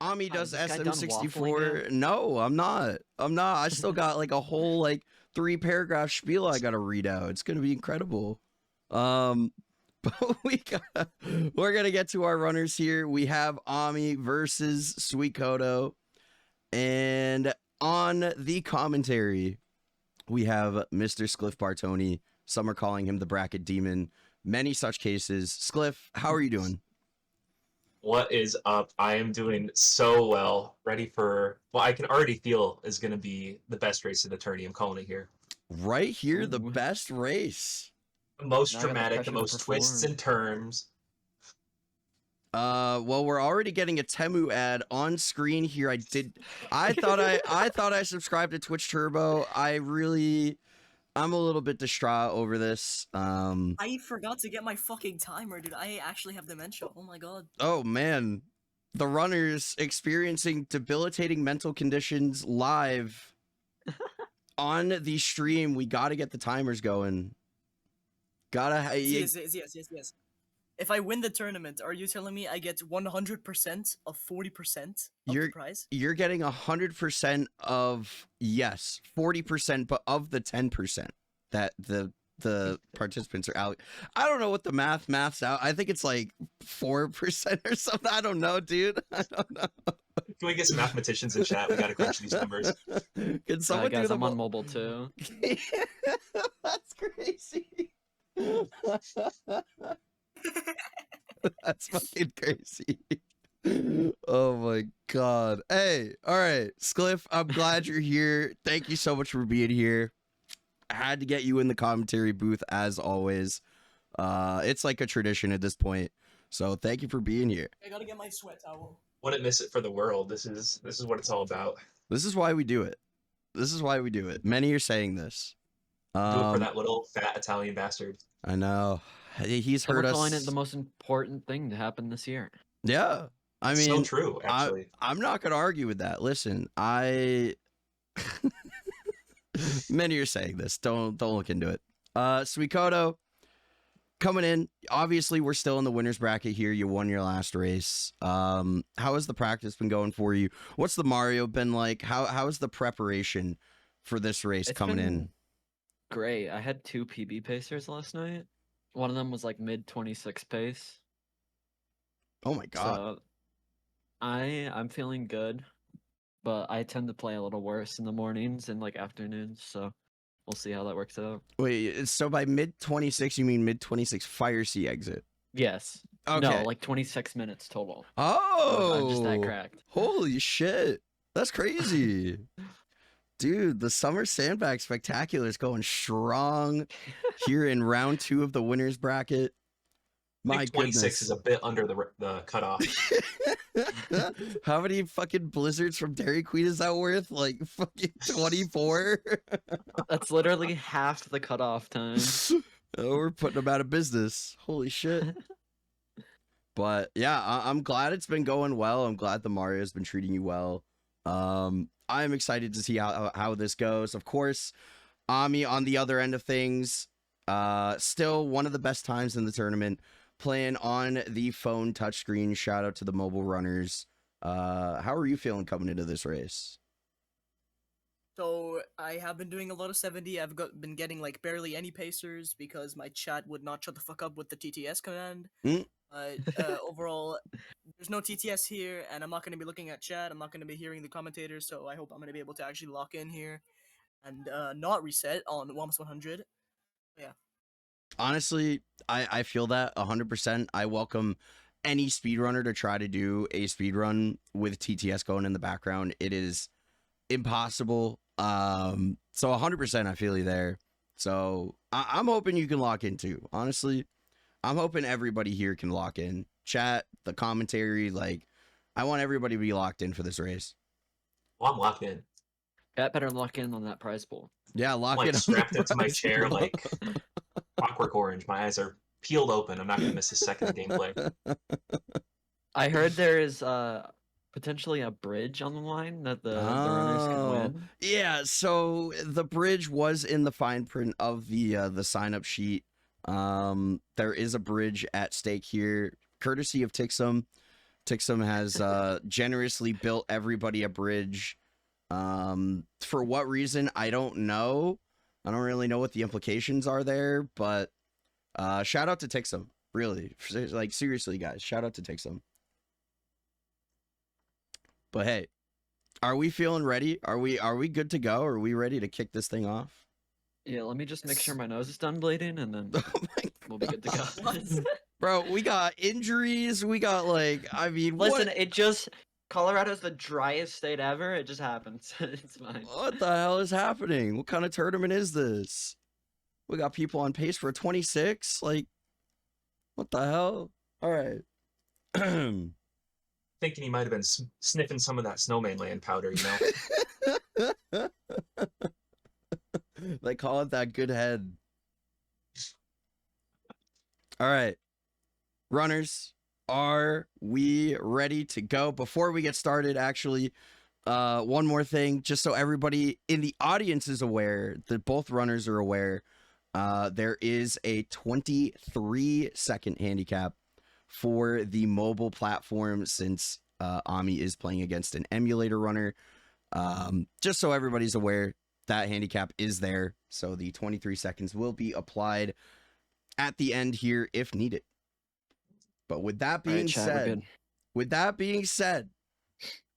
Ami Hi, does is this guy done waffling SM64. now? No, I'm not. I still got like a whole like 3-paragraph spiel I gotta read out. It's gonna be incredible. Um, but we're gonna get to our runners here. We have Ami versus SuikotoY, and on the commentary we have Mr. Spliff Bartoni. Some are calling him the bracket demon. Many such cases. Spliff, how are you doing? What is up? I am doing so well. Ready for what I can already feel is going to be the best race of the tourney. I'm calling it here. Right here, the Ooh. best race. The most Now I got the dramatic, the pressure to most twists perform. and turns. Well, we're already getting a Temu ad on screen here. I thought I subscribed to Twitch Turbo. I'm a little bit distraught over this. I forgot to get my fucking timer, dude. I actually have dementia. Oh my god. Oh man, the runners experiencing debilitating mental conditions live on the stream. We got to get the timers going. Yes. If I win the tournament, are you telling me I get 100% of 40% of the prize? You're getting 100% of, yes, 40%, but of the 10% that the participants are out. I don't know what the maths out. I think it's like 4% or something. I don't know, dude. I don't know. Can we get some mathematicians in chat? We got to crunch these numbers. Can someone guys, do I'm on mobile too. That's crazy. That's fucking crazy. Oh my god. Hey, all right, Spliff, I'm glad you're here. Thank you so much for being here. I had to get you in the commentary booth as always. It's like a tradition at this point. So thank you for being here. I gotta get my sweat towel. Wouldn't miss it for the world. This is what it's all about. This is why we do it. This is why we do it. Many are saying this. Do it for that little fat Italian bastard. I know. He's So hurt we're us. calling it the most important thing to happen this year. Yeah. I mean, so true, actually. I'm not gonna argue with that. Listen, many are saying this. Don't look into it. SuikotoY coming in. Obviously, we're still in the winner's bracket here. You won your last race. How has the practice been going for you? What's the Mario been like? How has the preparation for this race It's coming been in? Great. I had 2 PB pacers last night. One of them was like mid 26 pace. Oh my god. So I'm feeling good, but I tend to play a little worse in the mornings and like afternoons, so we'll see how that works out. Wait, so by mid 26 you mean mid 26 fire C exit? Yes. Okay. No, like 26 minutes total. Oh, I'm just that cracked. Holy shit. That's crazy. Dude, the Summer Sandbag Spectacular is going strong here in round 2 of the winner's bracket. My I think 26 goodness. is a bit under the cutoff. How many fucking blizzards from Dairy Queen is that worth? Like fucking 24? That's literally half the cutoff time. Oh, we're putting them out of business. Holy shit. But yeah, I'm glad it's been going well. I'm glad the Mario's been treating you well. I'm excited to see how this goes. Of course, Ami on the other end of things, still one of the best times in the tournament, playing on the phone touchscreen. Shout out to the mobile runners. How are you feeling coming into this race? So I have been doing a lot of 70. I've been getting like barely any pacers because my chat would not shut the fuck up with the TTS command. Overall, there's no TTS here, and I'm not going to be looking at chat. I'm not going to be hearing the commentators, so I hope I'm going to be able to actually lock in here and not reset on WOMS 100. Yeah. Honestly, I feel that 100%. I welcome any speedrunner to try to do a speedrun with TTS going in the background. It is impossible. So 100% I feel you there. So I'm hoping you can lock in too. Honestly, I'm hoping everybody here can lock in. Chat, the commentary, like, I want everybody to be locked in for this race. Well, I'm locked in. That better lock in on that prize pool. Yeah, lock I'm in. like strapped into my chair like Clockwork Orange. My eyes are peeled open. I'm not going to miss a second of gameplay. I heard there is potentially a bridge on the line that the runners can win. Yeah, so the bridge was in the fine print of the sign-up sheet. There is a bridge at stake here, courtesy of Tixum. Tixum has generously built everybody a bridge. For what reason, I don't know. I don't really know what the implications are there, but shout out to Tixum. Really, like seriously, guys, shout out to Tixum. But hey, are we feeling ready? Are we good to go? Are we ready to kick this thing off? Yeah, let me just make sure my nose is done bleeding, and then Oh my we'll be good to go. Bro, we got injuries. We got like, I mean, Listen, it just Colorado's the driest state ever. It just happens. It's fine. what the hell is happening? What kind of tournament is this? We got people on pace for 26. Like, what the hell? All right. Thinking he might have been sniffing some of that snowman land powder, you know? They call it that good head. All right. Runners, are we ready to go? Before we get started, actually, one more thing, just so everybody in the audience is aware, that both runners are aware, there is a 23-second handicap for the mobile platform since Ami is playing against an emulator runner. Just so everybody's aware, that handicap is there. So the 23 seconds will be applied at the end here if needed. But with that being said,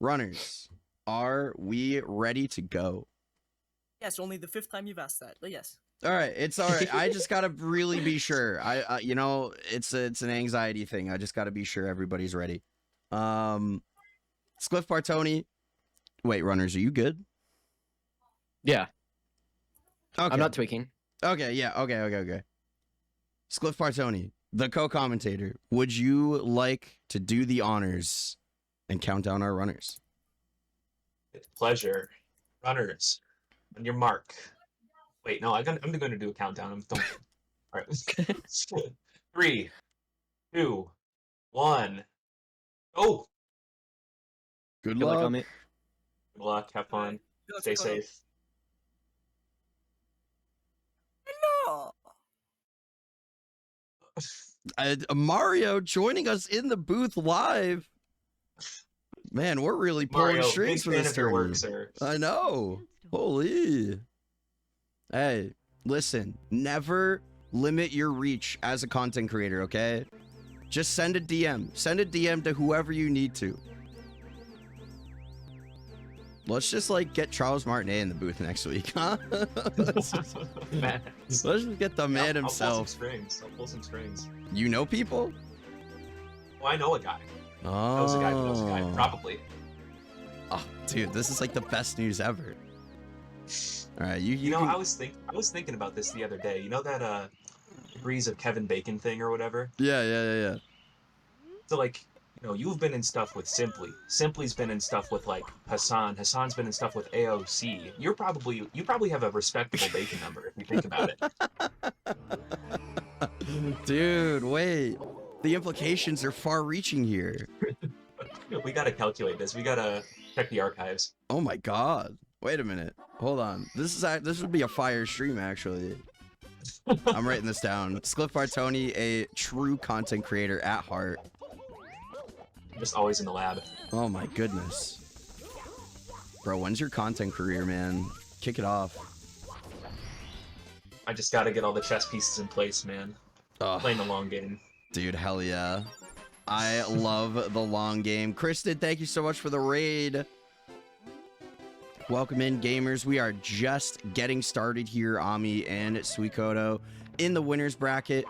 runners, are we ready to go? Yes, only the 5th time you've asked that, but yes. All right, it's all right. I just gotta really be sure. You know, it's an anxiety thing. I just gotta be sure everybody's ready. Spliff Bartoni. Wait, runners, are you good? Yeah, Okay. I'm not tweaking. Okay, yeah, okay. Spliff Bartoni, the co-commentator, would you like to do the honors and count down our runners? With pleasure. Runners, on your mark. Wait, no, I'm going to do a countdown. All right. 3, 2, 1. Oh! Good Good luck luck. on me. Good luck. Have fun. Good luck, Stay Dakota. safe. No. Mario joining us in the booth live. Man, we're really pulling Mario, big strings for fan this of your work, tourney. sir. I know. Holy. Hey, listen, never limit your reach as a content creator, okay? Just send a DM. Send a DM to whoever you need to. Let's just like get Charles Martinet in the booth next week, huh? let's just get the man himself. I'll pull some strings. You know people? Well, I know a guy. Oh. Knows a guy who knows a guy. Probably. Oh, dude, this is like the best news ever. All right, You know, can... I was thinking about this the other day. You know that degrees of Kevin Bacon thing or whatever? Yeah. So like, you know, you've been in stuff with Simply. Simply's been in stuff with like Hassan. Hassan's been in stuff with AOC. You probably have a respectable Bacon number if you think about it. Dude, wait. The implications are far-reaching here. We gotta calculate this. We gotta check the archives. Oh my god. Wait a minute. Hold on. This would be a fire stream, actually. I'm writing this down. Spliff Bartoni, a true content creator at heart. Just always in the lab. Oh my goodness. Bro, when's your content career, man? Kick it off. I just gotta get all the chess pieces in place, man. Ugh. Playing the long game. Dude, hell yeah. I love the long game. Kristen, thank you so much for the raid. Welcome in, gamers. We are just getting started here, Ami and Suikoto, in the winner's bracket.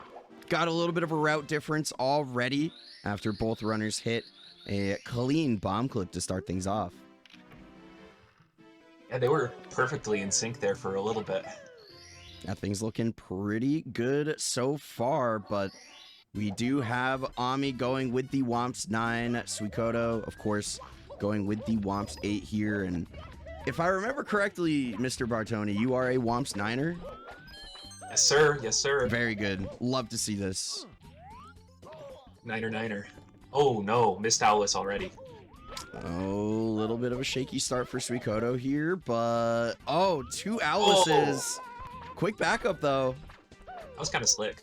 Got a little bit of a route difference already after both runners hit a clean bomb clip to start things off. Yeah, they were perfectly in sync there for a little bit. That thing's looking pretty good so far, but we do have Ami going with the Womps 9, Suikoto, of course, going with the Womps 8 here, and if I remember correctly, Mr. Bartoni, you are a Womps 9er? Yes, sir. Yes, sir. Very good. Love to see this. Niner. Oh, no. Missed Owlus already. Oh, a little bit of a shaky start for Suikoto here, but... Oh, 2 Owluses. Quick backup, though. That was kind of slick.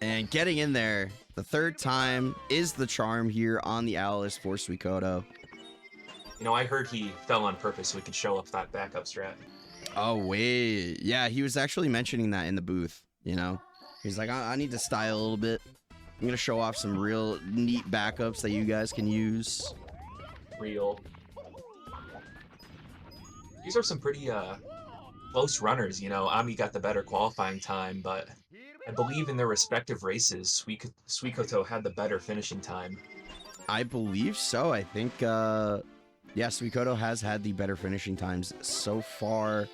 And getting in there The third time is the charm here on the Alice for Suikoto. You know, I heard he fell on purpose so we could show up that backup strat. Oh, wait. Yeah, he was actually mentioning that in the booth, you know? He's like, I need to style a little bit. I'm going to show off some real neat backups that you guys can use. Real. These are some pretty close runners, you know. Ami got the better qualifying time, but I believe in their respective races, Suikoto had the better finishing time. I believe so. I think, yeah, Suikoto has had the better finishing times so far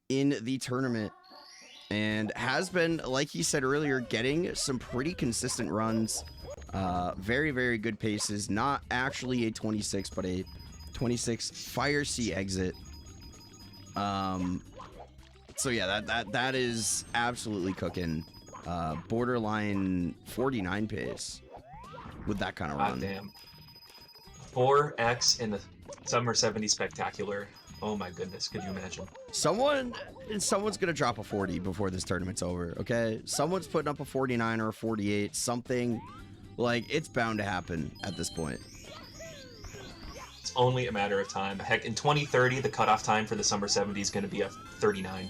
in the tournament. And has been, like he said earlier, getting some pretty consistent runs. Very, very good paces. Not actually a 26, but a 26 Fire Sea exit. So yeah, that is absolutely cooking. Borderline 49 pace with that kind of run. Damn. 4x in the Summer 70 Spectacular. Oh my goodness, could you imagine? Someone's gonna drop a 40 before this tournament's over, okay? Someone's putting up a 49 or a 48, something. Like, it's bound to happen at this point. It's only a matter of time. Heck, in 2030, the cutoff time for the Summer 70 is going to be a 39.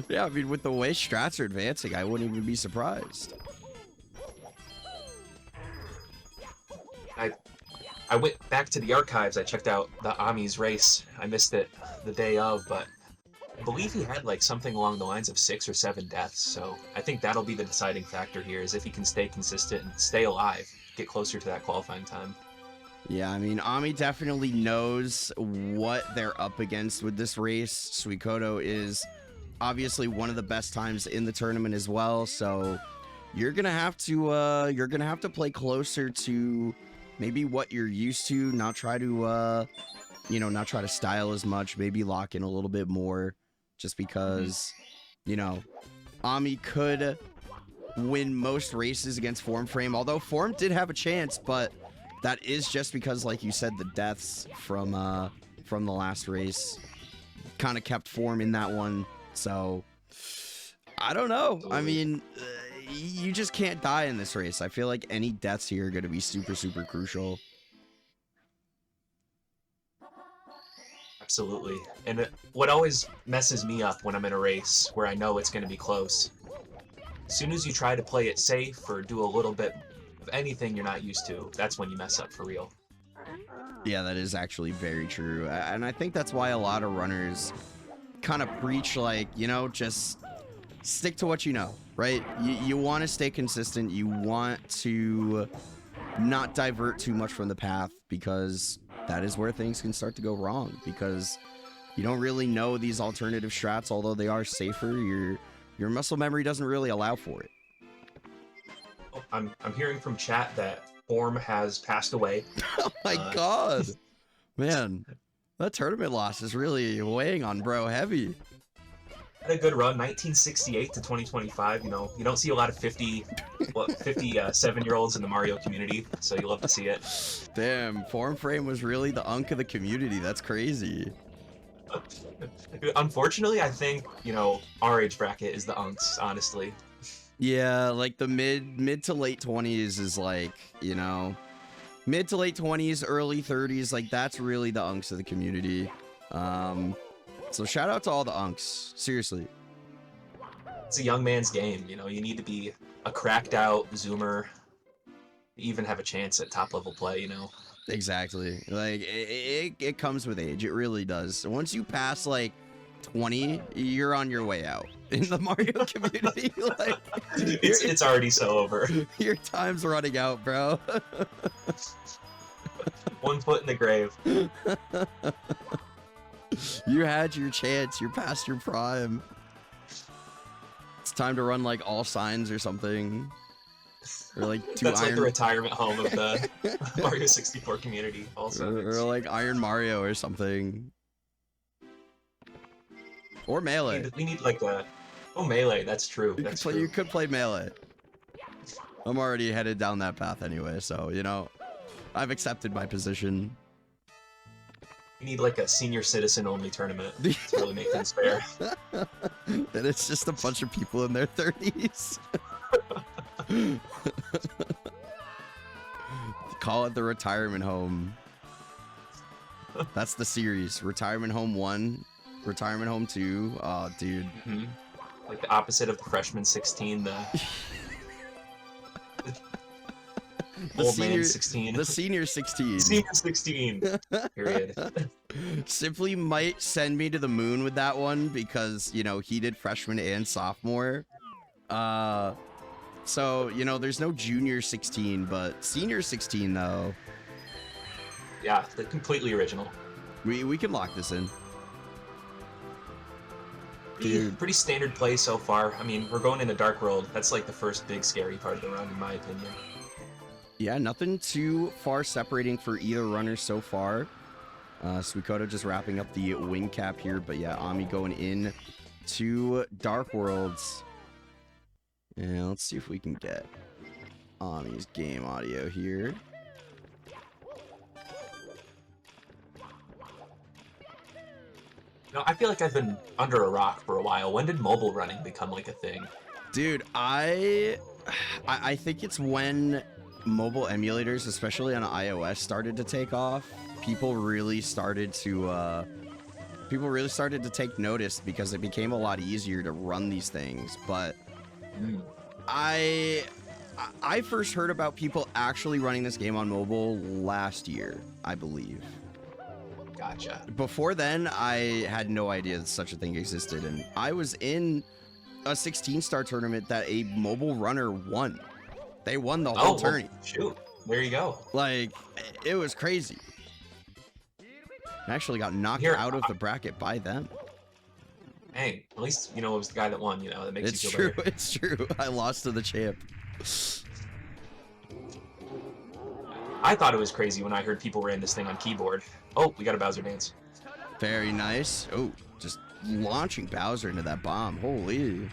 Yeah, I mean, with the way strats are advancing, I wouldn't even be surprised. I went back to the archives. I checked out the Ami's race. I missed it the day of, but I believe he had like something along the lines of 6 or 7 deaths. So I think that'll be the deciding factor here, is if he can stay consistent and stay alive, get closer to that qualifying time. Yeah, I mean, Ami definitely knows what they're up against with this race. Suikoto is obviously one of the best times in the tournament as well, so you're gonna have to play closer to maybe what you're used to, not try to not try to style as much, maybe lock in a little bit more, just because Ami could win most races against Form Frame, although Form did have a chance, but that is just because, like you said, the deaths from the last race kind of kept Form in that one. So I don't know. I mean, you just can't die in this race. I feel like any deaths here are going to be super, super crucial. Absolutely. And what always messes me up when I'm in a race where I know it's going to be close, as soon as you try to play it safe or do a little bit of anything you're not used to, that's when you mess up for real. Yeah, that is actually very true. And I think that's why a lot of runners kind of preach, like, just stick to what you know, right? You want to stay consistent. You want to not divert too much from the path, because that is where things can start to go wrong, because you don't really know these alternative strats, although they are safer. Your muscle memory doesn't really allow for it. I'm hearing from chat that Form has passed away. Oh my god. Man, that tournament loss is really weighing on bro heavy. Had a good run, 1968 to 2025. You don't see a lot of 57-year-olds in the Mario community, so you love to see it. Damn, Form Frame was really the unk of the community. That's crazy. Unfortunately, I think, our age bracket is the unks, honestly. Yeah, like the mid to late 20s is like, mid to late 20s, early 30s, like that's really the unks of the community. So shout out to all the unks, seriously. It's a young man's game, you need to be a cracked out zoomer to even have a chance at top level play, Exactly. Like it comes with age. It really does. Once you pass like 20, you're on your way out in the Mario community. Like it's already so over. Your time's running out, bro. 1 foot in the grave. You had your chance. You're past your prime. It's time to run like all signs or something. Or like That's like the retirement home of the Mario 64 community. Also, or like Iron Mario or something. Or Melee. We need like a... Oh, Melee, that's true. You could play Melee. I'm already headed down that path anyway, so, I've accepted my position. We need like a senior citizen only tournament to really make things fair. And it's just a bunch of people in their 30s. Call it the retirement home. That's the series. Retirement home 1, retirement home 2. Oh, dude. Mhm. Like the opposite of the freshman 16, the old man 16. The senior 16. Senior 16. Period. Simply might send me to the moon with that one because, you know, he did freshman and sophomore. So, you know, there's no junior 16, but senior 16 though. Yeah, they're completely original. We can lock this in. Pretty standard play so far. I mean, we're going into Dark World. That's like the first big scary part of the run, in my opinion. Yeah, nothing too far separating for either runner so far. Suikoto just wrapping up the wing cap here, but yeah, Ami going in to Dark Worlds. And let's see if we can get Ami's game audio here. You know, I feel like I've been under a rock for a while. When did mobile running become like a thing? Dude, I think it's when mobile emulators, especially on iOS, started to take off. People really started to take notice because it became a lot easier to run these things. But I first heard about people actually running this game on mobile last year, I believe. Gotcha. Before then, I had no idea that such a thing existed, and I was in a 16-star tournament that a mobile runner won. They won the whole tourney. Shoot, there you go. Like, it was crazy. I actually got knocked out of the bracket by them. Hey, at least, you know, it was the guy that won, you know, that makes It's you feel true, better. it's true. I lost to the champ. I thought it was crazy when I heard people ran this thing on keyboard. Oh, we got a Bowser dance. Very nice. Oh, just launching Bowser into that bomb. Holy.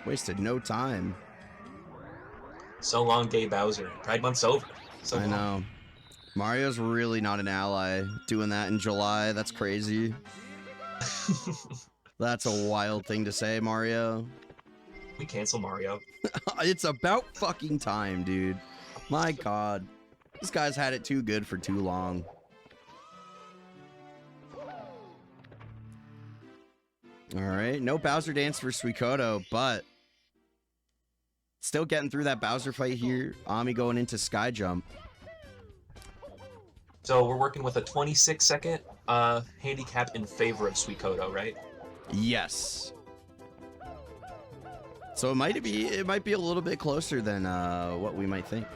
Wasted no time. So long, gay Bowser. Pride Month's over. So I long. know. Mario's really not an ally. Doing that in July, that's crazy. That's a wild thing to say, Mario. We cancel Mario. It's about fucking time, dude. My god. This guy's had it too good for too long. Alright, no Bowser dance for Suikoto, but still getting through that Bowser fight here. Ami going into Sky Jump. So we're working with a 26-second handicap in favor of Suikoto, right? Yes. So it might be a little bit closer than what we might think.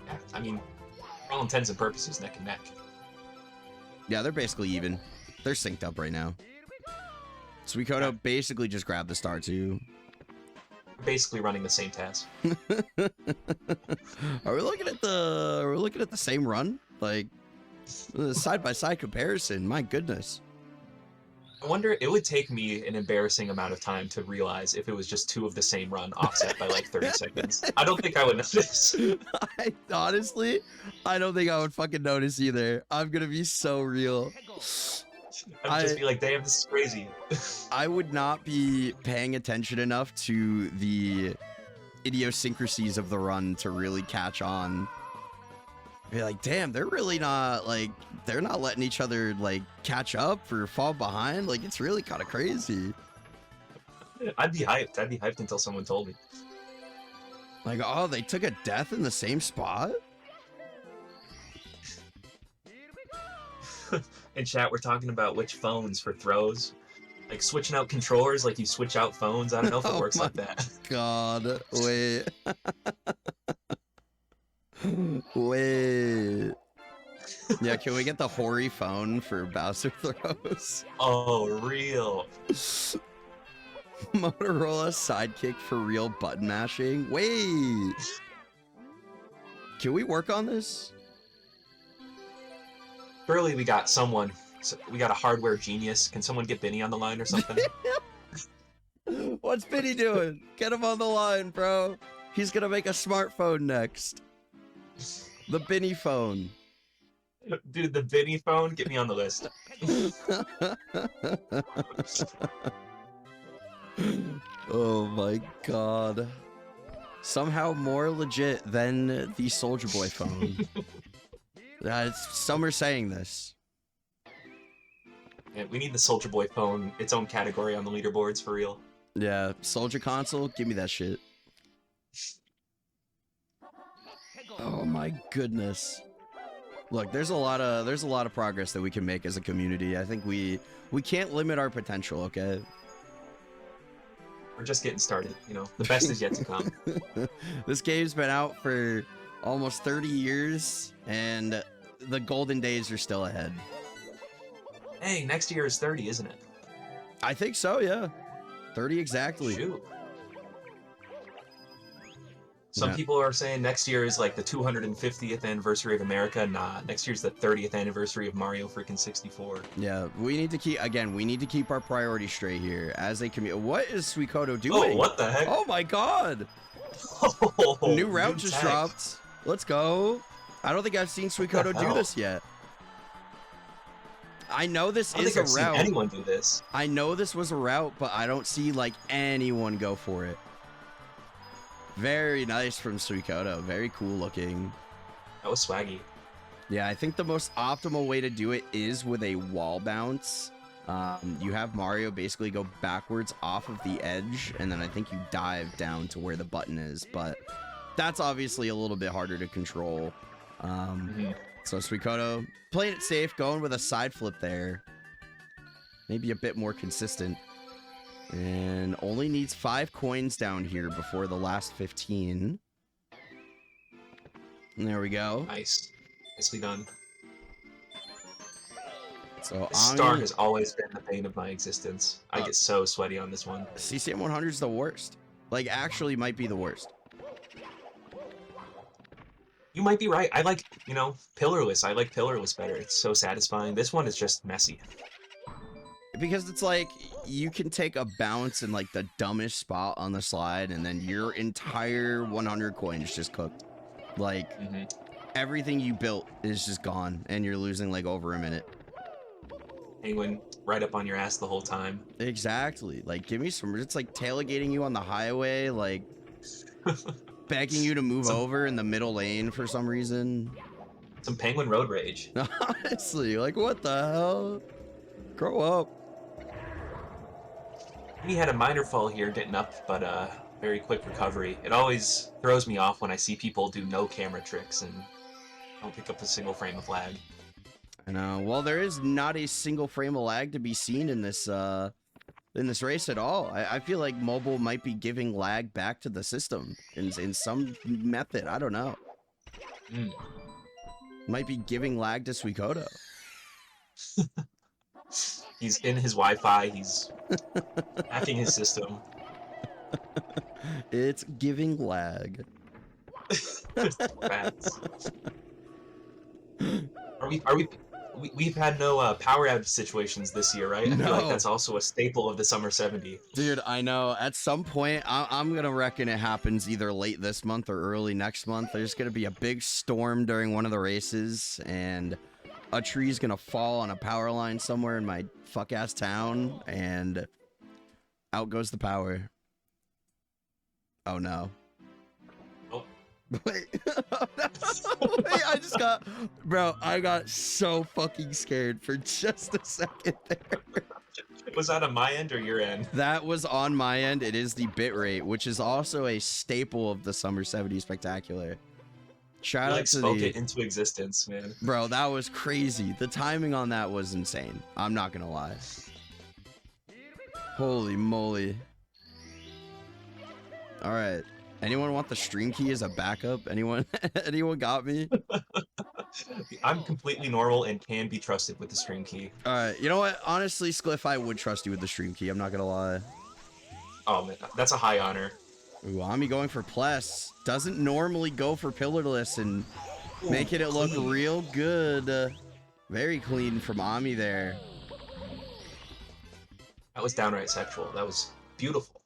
Yeah, I mean, for all intents and purposes, neck and neck. Yeah, they're basically even. They're synced up right now. Suikoto basically just grabbed the star too. We're basically running the same task. Are we looking at the same run? Like side by side comparison. My goodness. I wonder, it would take me an embarrassing amount of time to realize if it was just two of the same run offset by like 30 seconds. I don't think I would notice. Honestly, I don't think I would fucking notice either. I'm gonna be so real. I'd just be like, damn, this is crazy. I would not be paying attention enough to the idiosyncrasies of the run to really catch on. Be like, damn, they're really not, like, they're not letting each other, like, catch up or fall behind. Like, it's really kind of crazy. I'd be hyped. I'd be hyped until someone told me. Like, oh, they took a death in the same spot? In chat, we're talking about which phones for throws. Like switching out controllers like you switch out phones. I don't know if it works like that. God, wait. Wait. Yeah, can we get the Hori phone for Bowser throws? Oh, real. Motorola sidekick for real button mashing? Wait. Can we work on this? Surely we got someone. We got a hardware genius. Can someone get Benny on the line or something? What's Benny doing? Get him on the line, bro. He's gonna make a smartphone next. The Benny phone. Dude, the Benny phone? Get me on the list. Oh my god. Somehow more legit than the Soldier Boy phone. Some are saying this. Yeah, we need the Soldier Boy phone, its own category on the leaderboards for real. Yeah, Soldier console, give me that shit. Oh my goodness. Look, there's a lot of progress that we can make as a community. I think we can't limit our potential, okay? We're just getting started, you know. The best is yet to come. This game's been out for almost 30 years, and the golden days are still ahead. Hey, next year is 30, isn't it? I think so, yeah. 30 exactly. Shoot. Some Yeah. people are saying next year is like the 250th anniversary of America. Nah, next year's the 30th anniversary of Mario freaking 64. Yeah, we need to keep our priorities straight here as a community. What is Suikoto Oh, doing? what the heck? Oh my god! Oh, New route just tag. dropped. Let's go. I don't think I've seen Suikoto do hell? this yet. I know this I don't is think a I've seen route. anyone do this. I know this was a route, but I don't see like anyone go for it. Very nice from Suikoto. Very cool looking. That was swaggy. Yeah, I think the most optimal way to do it is with a wall bounce. You have Mario basically go backwards off of the edge, and then I think you dive down to where the button is, but that's obviously a little bit harder to control. So Suikoto playing it safe, going with a side flip there. Maybe a bit more consistent. And only needs 5 coins down here before the last 15. And there we go. Nice. Nicely done. So This start has always been the bane of my existence. I Oh. get so sweaty on this one. CCM 100 is the worst. Like, actually might be the worst. You might be right. I like, you know, pillarless. I like pillarless better. It's so satisfying. This one is just messy. Because it's like, you can take a bounce in like the dumbest spot on the slide, and then your entire 100 coins just cooked. Like, everything you built is just gone, and you're losing like over a minute. Penguin right up on your ass the whole time. Exactly. Like, give me some. It's like tailgating you on the highway, like begging you to move over in the middle lane for some reason. Some Penguin road rage. Honestly, like, what the hell? Grow up. He had a minor fall here getting up, but very quick recovery. It always throws me off when I see people do no camera tricks and don't pick up a single frame of lag. I know. Well, there is not a single frame of lag to be seen in this race at all. I feel like mobile might be giving lag back to the system in some method. I don't know. Might be giving lag to Suikoto. He's in his Wi-Fi. He's hacking his system. It's giving lag. Rats. We've had no power outage situations this year, right? I feel like No. that's also a staple of the Summer 70. Dude, I know. At some point, I'm going to reckon it happens either late this month or early next month. There's going to be a big storm during one of the races, and a tree's going to fall on a power line somewhere in my fuck-ass town, and out goes the power. Oh, no. Oh. Wait. Wait, I just got... Bro, I got so fucking scared for just a second there. Was that on my end or your end? That was on my end. It is the bitrate, which is also a staple of the Summer 70 Spectacular. Shout You out like to spoke the... it into existence, man. Bro, that was crazy. The timing on that was insane. I'm not gonna lie. Holy moly. Alright. Anyone want the stream key as a backup? Anyone anyone got me? I'm completely normal and can be trusted with the stream key. Alright, you know what? Honestly, Spliff, I would trust you with the stream key. I'm not gonna lie. Oh man, that's a high honor. Ooh, Ami going for Pless. Doesn't normally go for pillarless and making it look clean. real good. Very clean from Ami there. That was downright sexual. That was beautiful.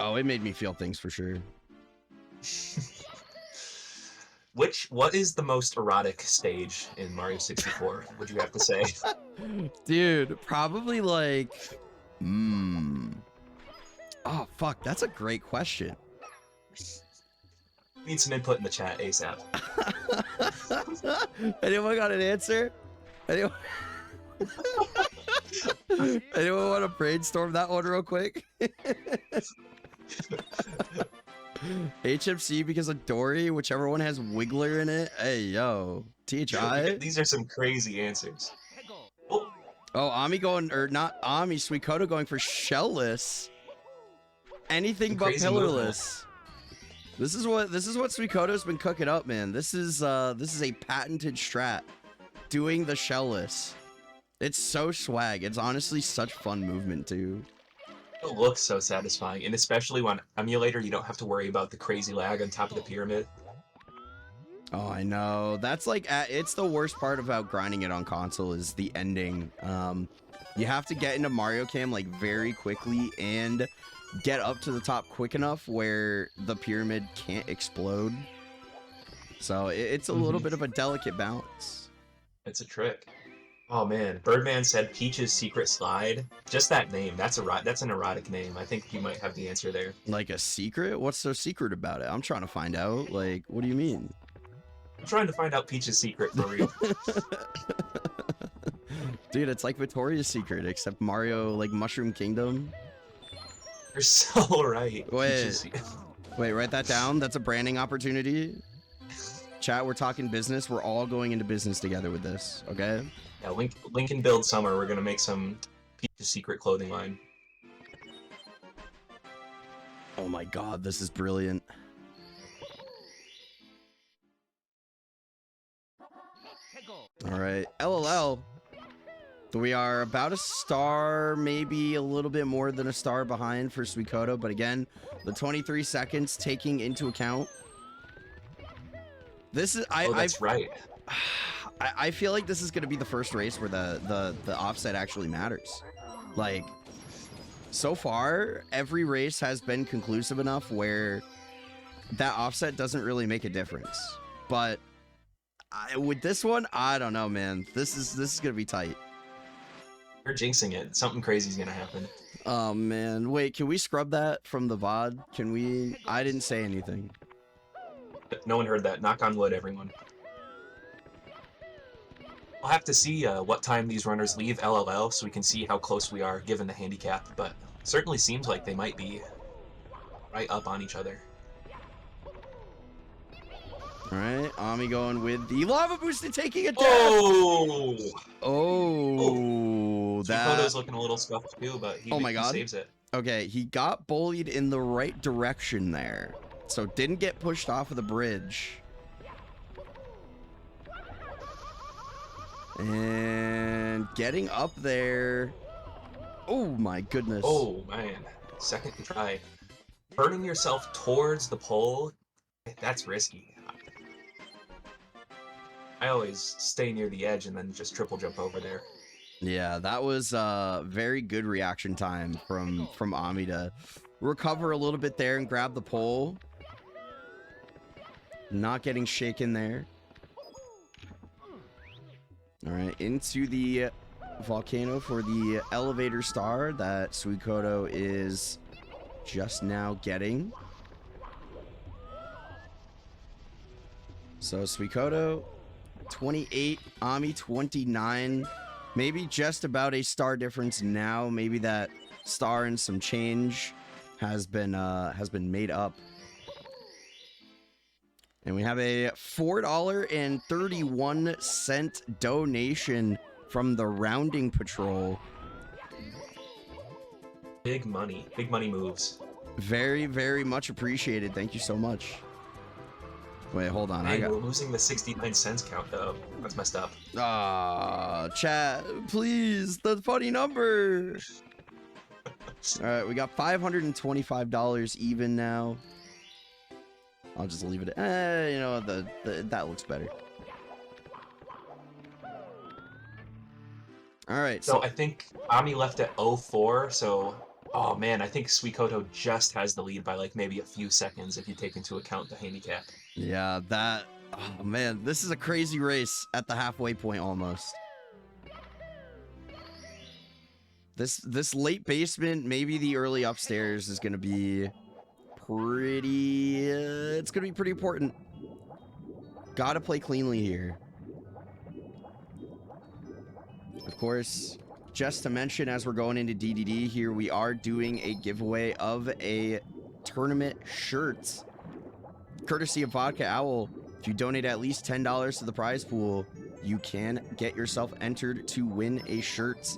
Oh, it made me feel things for sure. What is the most erotic stage in Mario 64, would you have to say? Dude, probably like... Oh, fuck. That's a great question. Need some input in the chat ASAP. Anyone got an answer? Anyone? Anyone want to brainstorm that one real quick? HMC because of Dory, whichever one has Wiggler in it. Hey, yo. THI? These are some crazy answers. Oh, Oh, Ami going, or not Ami, Suikoto going for shellless. Anything Some but crazy movement. pillarless. This is what Suikoto's been cooking up, man. This is a patented strat. Doing the shellless. It's so swag. It's honestly such fun movement too. it looks so satisfying, and especially on emulator, you don't have to worry about the crazy lag on top of the pyramid. Oh, I know. That's like, it's the worst part about grinding it on console is the ending. You have to get into Mario Cam like very quickly and get up to the top quick enough where the pyramid can't explode. So it's a little bit of a delicate balance. It's a trick. Oh man, Birdman said Peach's Secret Slide. Just that name, that's an erotic name. I think you might have the answer there. Like a secret? What's so secret about it? I'm trying to find out. Like, what do you mean? I'm trying to find out Peach's secret for real. Dude, it's like Victoria's Secret, except Mario, like Mushroom Kingdom. You're so right. Wait. Peach's... Wait, write that down. That's a branding opportunity. Chat, we're talking business. We're all going into business together with this, okay? Yeah, Lincoln Build Summer, we're gonna make some Peach's Secret clothing line. Oh my god, this is brilliant. Alright, LLL. We are about a star, maybe a little bit more than a star behind for Suikoto, but again, the 23 seconds taking into account. This is That's right. I feel like this is gonna be the first race where the offset actually matters. Like, so far, every race has been conclusive enough where that offset doesn't really make a difference. But with this one, I don't know, man. This is gonna be tight. You're jinxing it. Something crazy's gonna happen. Oh man, wait, can we scrub that from the VOD? Can we? I didn't say anything. No one heard that. Knock on wood, everyone. We'll have to see what time these runners leave LLL so we can see how close we are given the handicap, but certainly seems like they might be right up on each other. Alright, Ami going with the lava boost and taking a death! Oh! Oh, Suikoto's looking a little scuffed too, but he saves it. Okay, he got bullied in the right direction there. So didn't get pushed off of the bridge. And getting up there. Oh my goodness. Oh man, second try. Burning yourself towards the pole, that's risky. I always stay near the edge and then just triple jump over there. Yeah, that was very good reaction time from Ami to recover a little bit there and grab the pole. Not getting shaken there. All right, into the volcano for the elevator star that Suikoto is just now getting. So Suikoto 28, Ami 29, maybe just about a star difference now. Maybe that star and some change has been made up. And we have a $4.31 donation from the Rounding Patrol. Big money moves. Very, very much appreciated. Thank you so much. Wait, hold on. Hey, we're losing the 69 cents count though. That's messed up. Ah, chat, please, the funny number. All right, we got $525 even now. I'll just leave it. You know, that looks better. All right. So I think Ami left at 04. So, oh man, I think Suikoto just has the lead by like maybe a few seconds if you take into account the handicap. Yeah, that. Oh man, this is a crazy race at the halfway point almost. This late basement, maybe the early upstairs is gonna be pretty. It's gonna be pretty important. Gotta play cleanly here. Of course, just to mention, as we're going into DDD here, we are doing a giveaway of a tournament shirt, courtesy of Vodka Owl. If you donate at least $10 to the prize pool, you can get yourself entered to win a shirt.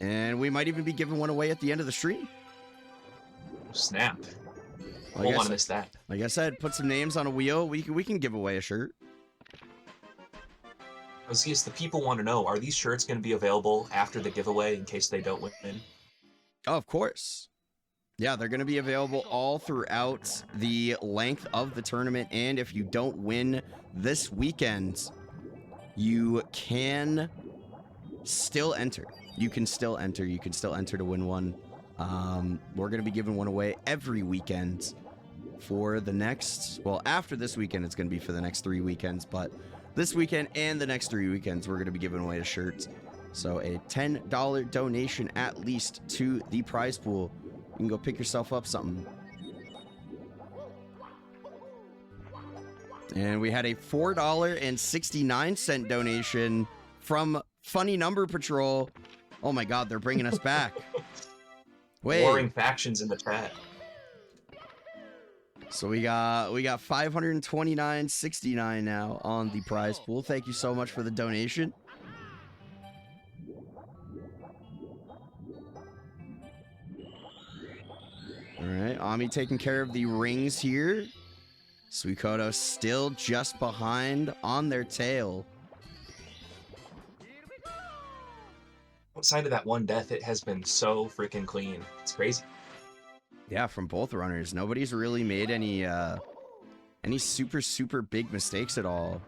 And we might even be giving one away at the end of the stream. Snap. Like Won't I want to said- miss that. Like I said, put some names on a wheel. We can give away a shirt. Osias, the people want to know, are these shirts going to be available after the giveaway in case they don't win? Oh, of course. Yeah, they're going to be available all throughout the length of the tournament. And if you don't win this weekend, you can still enter. You can still enter. You can still enter to win one. We're going to be giving one away every weekend for the next... Well, after this weekend, it's going to be for the next 3 weekends. But this weekend and the next 3 weekends, we're going to be giving away a shirt. So a $10 donation at least to the prize pool. You can go pick yourself up something. And we had a $4.69 donation from Funny Number Patrol. Oh my god, they're bringing us back. Wait. Warring factions in the chat. So we got $529.69 now on the prize pool. Thank you so much for the donation. All right, Ami taking care of the rings here. Suikoto still just behind on their tail. Outside of that one death, it has been so freaking clean. It's crazy. Yeah, from both runners. Nobody's really made any super big mistakes at all.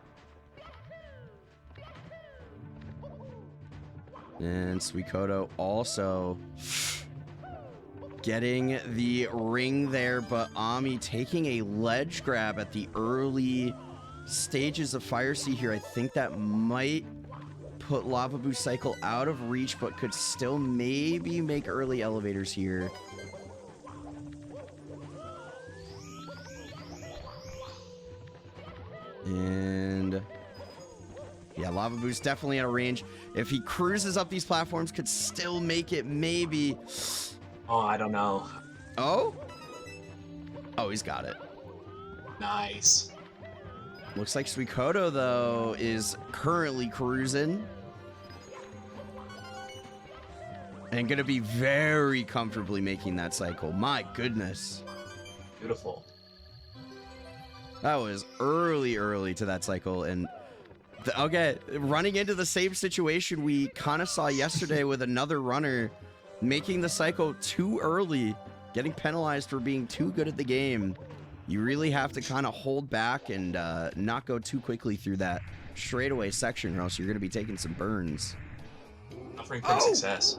And Suikoto also getting the ring there, but Ami taking a ledge grab at the early stages of Fire Sea here. I think that might put Lava Boost Cycle out of reach, but could still maybe make early elevators here. And yeah, Lava Boost definitely out of range. If he cruises up these platforms, could still make it maybe. Oh, I don't know. Oh? Oh, he's got it. Nice. Looks like Suikoto, though, is currently cruising. And gonna be very comfortably making that cycle. My goodness. Beautiful. That was early to that cycle. And, okay, running into the same situation we kind of saw yesterday with another runner making the cycle too early, getting penalized for being too good at the game. You really have to kind of hold back and not go too quickly through that straightaway section, or else you're going to be taking some burns. Suffering from success.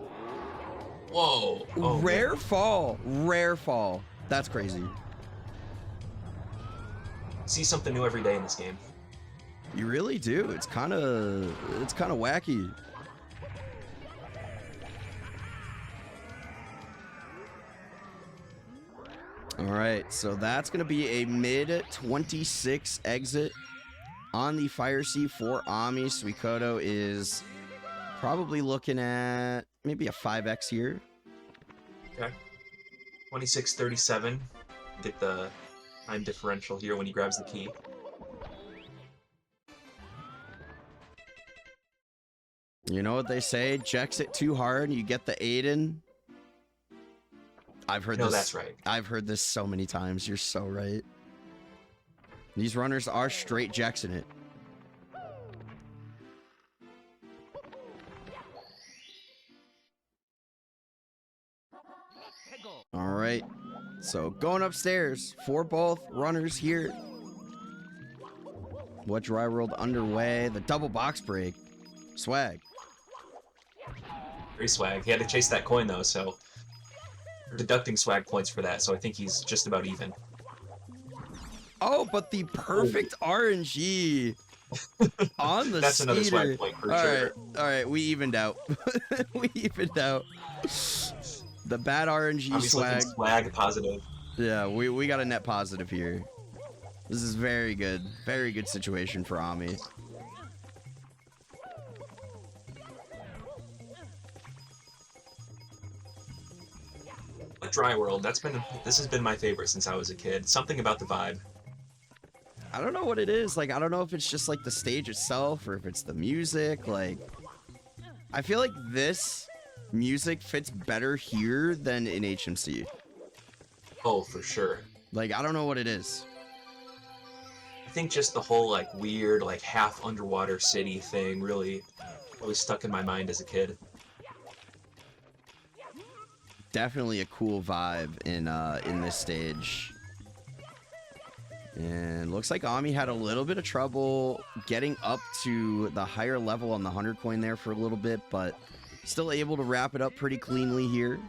Whoa. Oh, Rare fall. Rare fall. That's crazy. See something new every day in this game. You really do. It's kind of wacky. All right, so that's going to be a mid-26 exit on the Fire Sea for Ami. Suikoto is probably looking at maybe a 5x here. Okay. 26:37. Get the time differential here when he grabs the key. You know what they say? Jacks it too hard and you get the Aiden. I've heard No, this. that's right. I've heard this so many times. You're so right. These runners are straight Jackson it. All right. So going upstairs for both runners here. What dry world underway? The double box break. Swag. Very swag. He had to chase that coin though, so we're deducting swag points for that, so I think he's just about even. Oh, but the perfect RNG On the That's another speeder. swag point for All sure. right, all right, we evened out. We evened out. The bad RNG I'm just looking swag. swag positive. Yeah, we got a net positive here. This is very good. Very good situation for Ami. Dry World, this has been my favorite since I was a kid. Something about the vibe. I don't know what it is. Like, I don't know if it's just like the stage itself or if it's the music. Like, I feel like this music fits better here than in HMC. Oh, for sure. Like, I don't know what it is. I think just the whole like weird, like half underwater city thing really stuck in my mind as a kid. Definitely a cool vibe in this stage. And looks like Ami had a little bit of trouble getting up to the higher level on the 100 coin there for a little bit, but still able to wrap it up pretty cleanly here.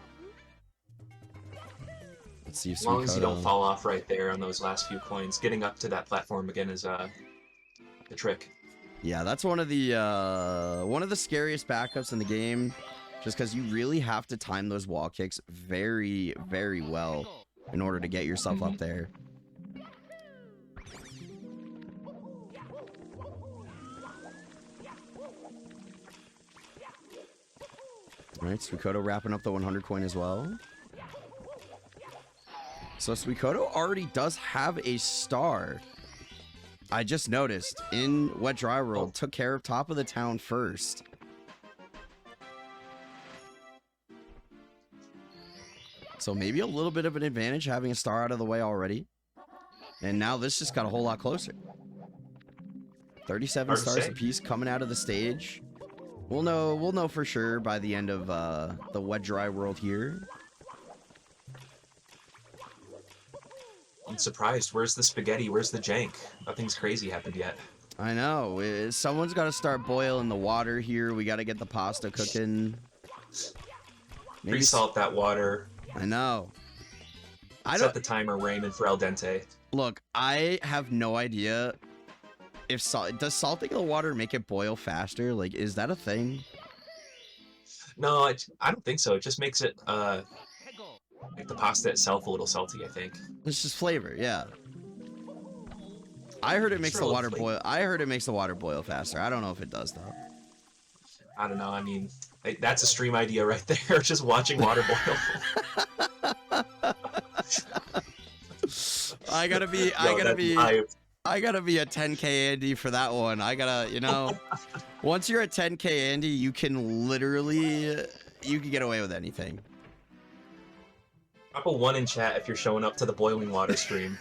Let's see if As long as you don't Suikoto... fall off right there on those last few coins, getting up to that platform again is the trick. Yeah, that's one of the scariest backups in the game, just because you really have to time those wall kicks very, very well in order to get yourself up there. All right, Suikoto wrapping up the 100 coin as well. So Suikoto already does have a star. I just noticed in Wet Dry World, took care of top of the town first. So maybe a little bit of an advantage having a star out of the way already. And now this just got a whole lot closer. 37 stars apiece coming out of the stage. We'll know for sure by the end of the Wet Dry World here. I'm surprised. Where's the spaghetti? Where's the jank? Nothing's crazy happened yet. I know. Someone's got to start boiling the water here. We got to get the pasta cooking. Maybe Pre-salt that water. I know. Set the timer, we're aiming for al dente. Look, I have no idea if does salting the water make it boil faster? Like, is that a thing? No, I don't think so. It just makes it make the pasta itself a little salty, I think. It's just flavor, yeah. I heard it makes the water boil. I heard it makes the water boil faster. I don't know if it does though. I don't know. I mean, that's a stream idea right there. Just watching water boil. I gotta be a 10K Andy for that one. I gotta, once you're a 10K Andy, you can get away with anything. Drop a 1 in chat if you're showing up to the boiling water stream.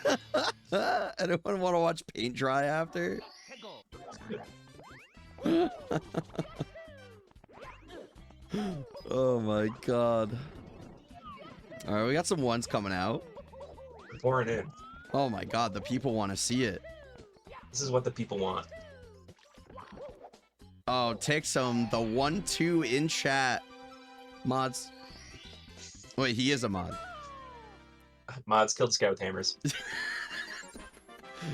Anyone want to watch paint dry after? Oh my god. Alright, we got some ones coming out. We're pouring in. Oh my god, the people want to see it. This is what the people want. Oh, Tixum, the 1-2 in chat. Mods. Wait, he is a mod. Mods killed this guy with hammers.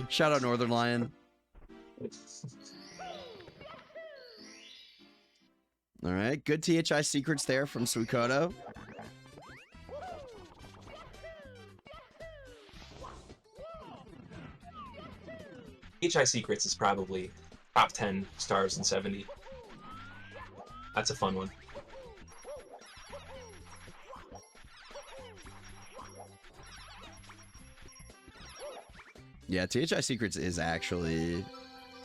Shout out Northern Lion. Alright, good THI secrets there from Suikoto. HI Secrets is probably top 10 stars in 70. That's a fun one. Yeah, THI Secrets is actually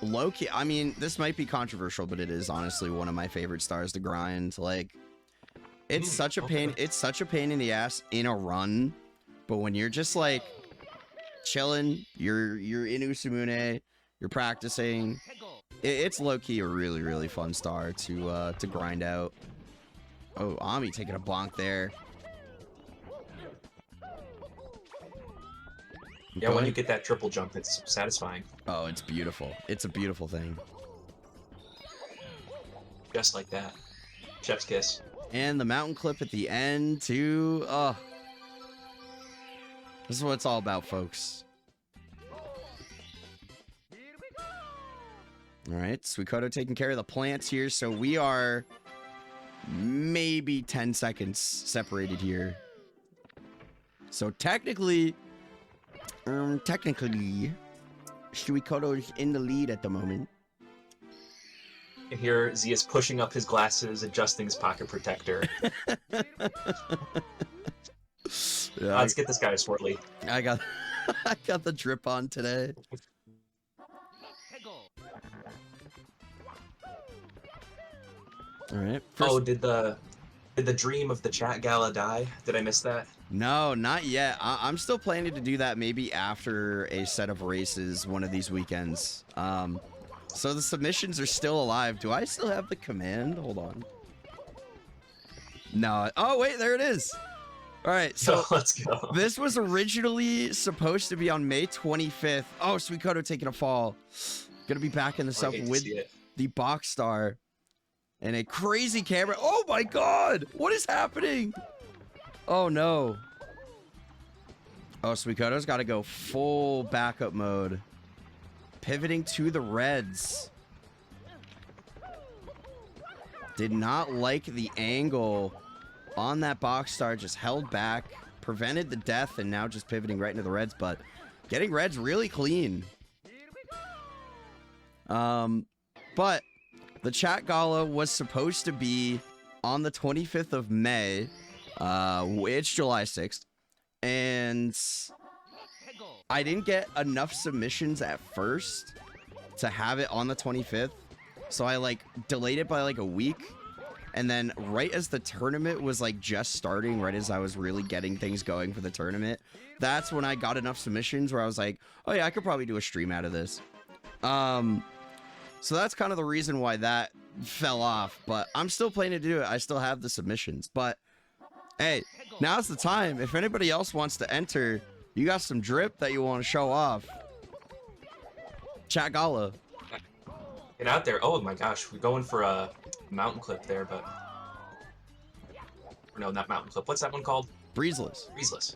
low-key. I mean, this might be controversial, but it is honestly one of my favorite stars to grind. Like, it's such a pain. It's such a pain in the ass in a run, but when you're just like chilling, you're in Usumune, you're practicing. It's low-key a really, really fun star to grind out. Oh, Ami taking a bonk there. Yeah, when you get that triple jump, it's satisfying. Oh, it's beautiful. It's a beautiful thing. Just like that. Chef's kiss. And the mountain clip at the end, too. Oh. This is what it's all about, folks. All right, Suikoto taking care of the plants here, so we are maybe 10 seconds separated here. So technically, Suikoto is in the lead at the moment. And here, Z is pushing up his glasses, adjusting his pocket protector. Yeah, Let's get this guy a swirly. I got I got the drip on today. All right. Oh, did the dream of the chat gala die? Did I miss that? No, not yet. I'm still planning to do that maybe after a set of races one of these weekends. So the submissions are still alive. Do I still have the command? Hold on. No. Oh, wait, there it is. All right, so let's go. This was originally supposed to be on May 25th. Oh, Suikoto taking a fall. Gonna be backing this up with the box star and a crazy camera. Oh my god! What is happening? Oh no. Oh, Suikoto's got to go full backup mode. Pivoting to the reds. Did not like the angle on that box star, just held back, prevented the death, and now just pivoting right into the reds, but getting reds really clean. But the chat gala was supposed to be on the 25th of May. It's July 6th. And I didn't get enough submissions at first to have it on the 25th. So I like delayed it by like a week. And then right as the tournament was like just starting, right as I was really getting things going for the tournament, that's when I got enough submissions where I was like, oh yeah, I could probably do a stream out of this. So that's kind of the reason why that fell off, but I'm still planning to do it. I still have the submissions, but hey, now's the time. If anybody else wants to enter, you got some drip that you want to show off. Chat gala. Get out there. Oh my gosh, we're going for a mountain clip there, but no, not mountain clip. What's that one called? Breezeless. Breezeless.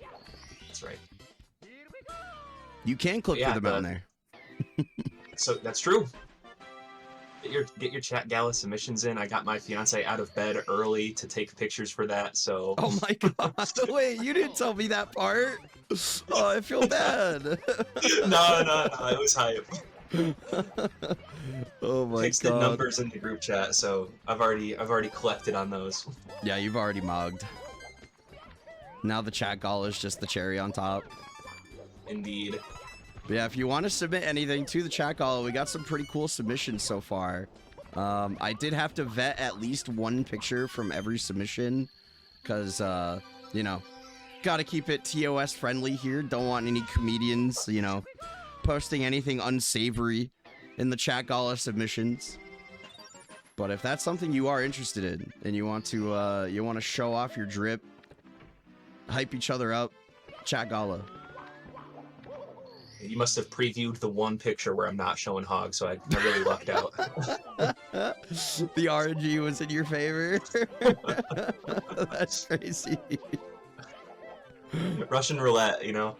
That's right. You can clip Yeah, through the mountain there. So that's true. Get your chat gala submissions in. I got my fiance out of bed early to take pictures for that. So. Oh my god! Wait, you didn't tell me that part. Oh, I feel bad. No, it was hype. Oh my Fixed the god. numbers in the group chat, so I've already collected on those. Yeah, you've already mugged. Now the chat gala is just the cherry on top. Indeed. But yeah, if you want to submit anything to the chat gala, we got some pretty cool submissions so far. I did have to vet at least one picture from every submission because, you know, got to keep it TOS friendly here. Don't want any comedians, you know, posting anything unsavory in the chat gala submissions. But if that's something you are interested in and you want to show off your drip, hype each other up, chat gala. You must have previewed the one picture where I'm not showing hog, so I really lucked out. The RNG was in your favor. That's crazy. Russian roulette, you know.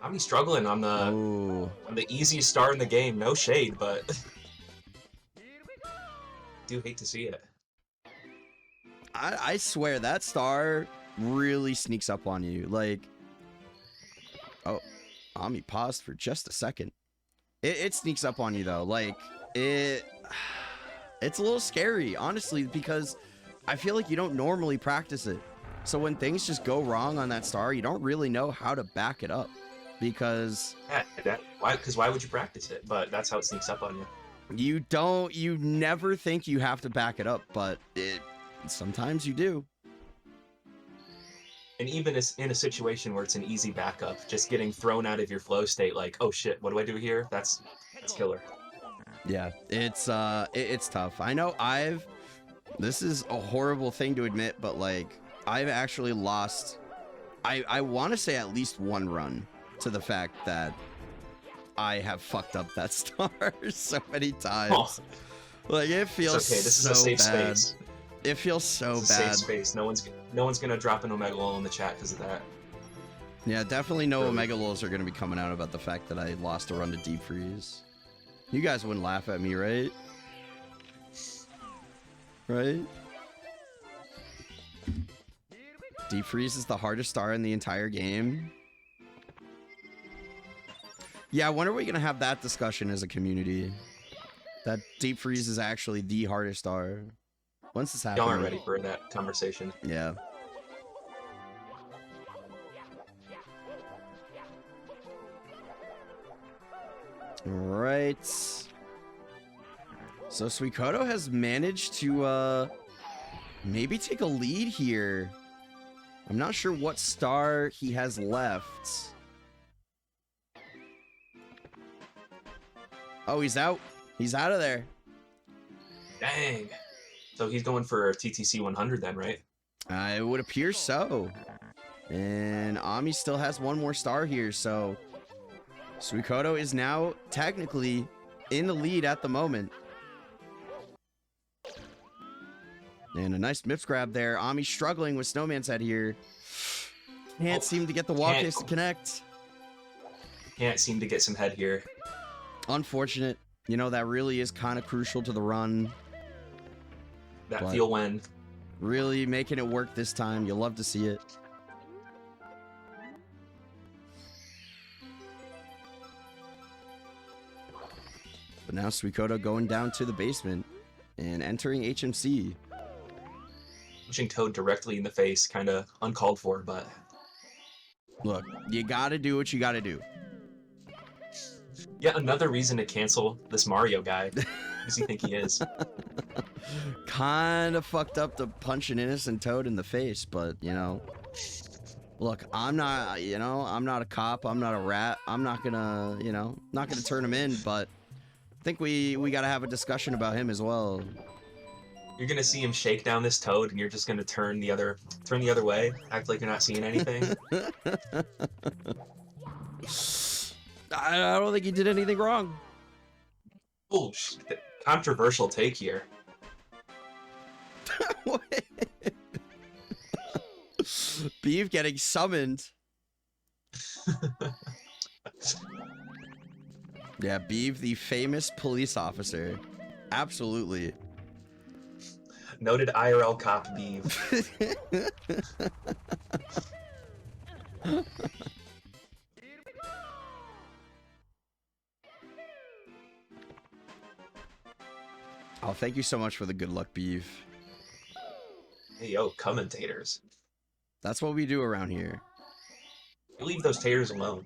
I'm struggling on the easiest star in the game. No shade, but do hate to see it. I swear that star really sneaks up on you. Like, oh, Ami paused for just a second. It sneaks up on you though. Like it's a little scary, honestly, because I feel like you don't normally practice it. So when things just go wrong on that star, you don't really know how to back it up. Because why would you practice it? But that's how it sneaks up on you. You never think you have to back it up, but sometimes you do. And even in a situation where it's an easy backup, just getting thrown out of your flow state, like, oh shit, what do I do here? That's killer. Yeah, it's tough. I know this is a horrible thing to admit, but like I've actually lost, I want to say at least one run to the fact that I have fucked up that star so many times. Oh. Like it feels it's okay. This so is a safe bad. Space. It feels so it's a bad. Safe space. No one's gonna drop an Omega Lol in the chat because of that. Yeah, definitely no Omega Lulls are going to be coming out about the fact that I lost a run to Deep Freeze. You guys wouldn't laugh at me, right? Right? Deep Freeze is the hardest star in the entire game. Yeah, when are we going to have that discussion as a community? That Deep Freeze is actually the hardest star. When's this happening? Y'all aren't ready for that conversation. Yeah. Alright. So Suikoto has managed to maybe take a lead here. I'm not sure what star he has left. Oh, he's out. He's out of there. Dang. So he's going for TTC 100 then, right? It would appear so. And Ami still has one more star here, so Suikoto is now technically in the lead at the moment. And a nice Mips grab there. Ami struggling with Snowman's Head here. Can't seem to get the walk case to connect. Can't seem to get some head here. Unfortunate. You know, that really is kind of crucial to the run. That But feel when. really making it work this time. You'll love to see it. But now Suikoto going down to the basement and entering HMC. Punching Toad directly in the face, kind of uncalled for, but Look, you gotta do what you gotta do. yet another reason to cancel this Mario guy. Who does he think he is? Kind of fucked up to punch an innocent Toad in the face, but, you know, look, I'm not, you know, I'm not a cop, I'm not a rat, I'm not gonna, you know, not gonna turn him in, but I think we gotta have a discussion about him as well. You're gonna see him shake down this Toad, and you're just gonna turn the other way, act like you're not seeing anything. I don't think he did anything wrong. Oh, controversial take here. Beef getting summoned. Yeah, Beef, the famous police officer. Absolutely. Noted IRL cop Beeve. Oh, thank you so much for the good luck, Beef. Hey, yo, commentators. That's what we do around here. You leave those taters alone.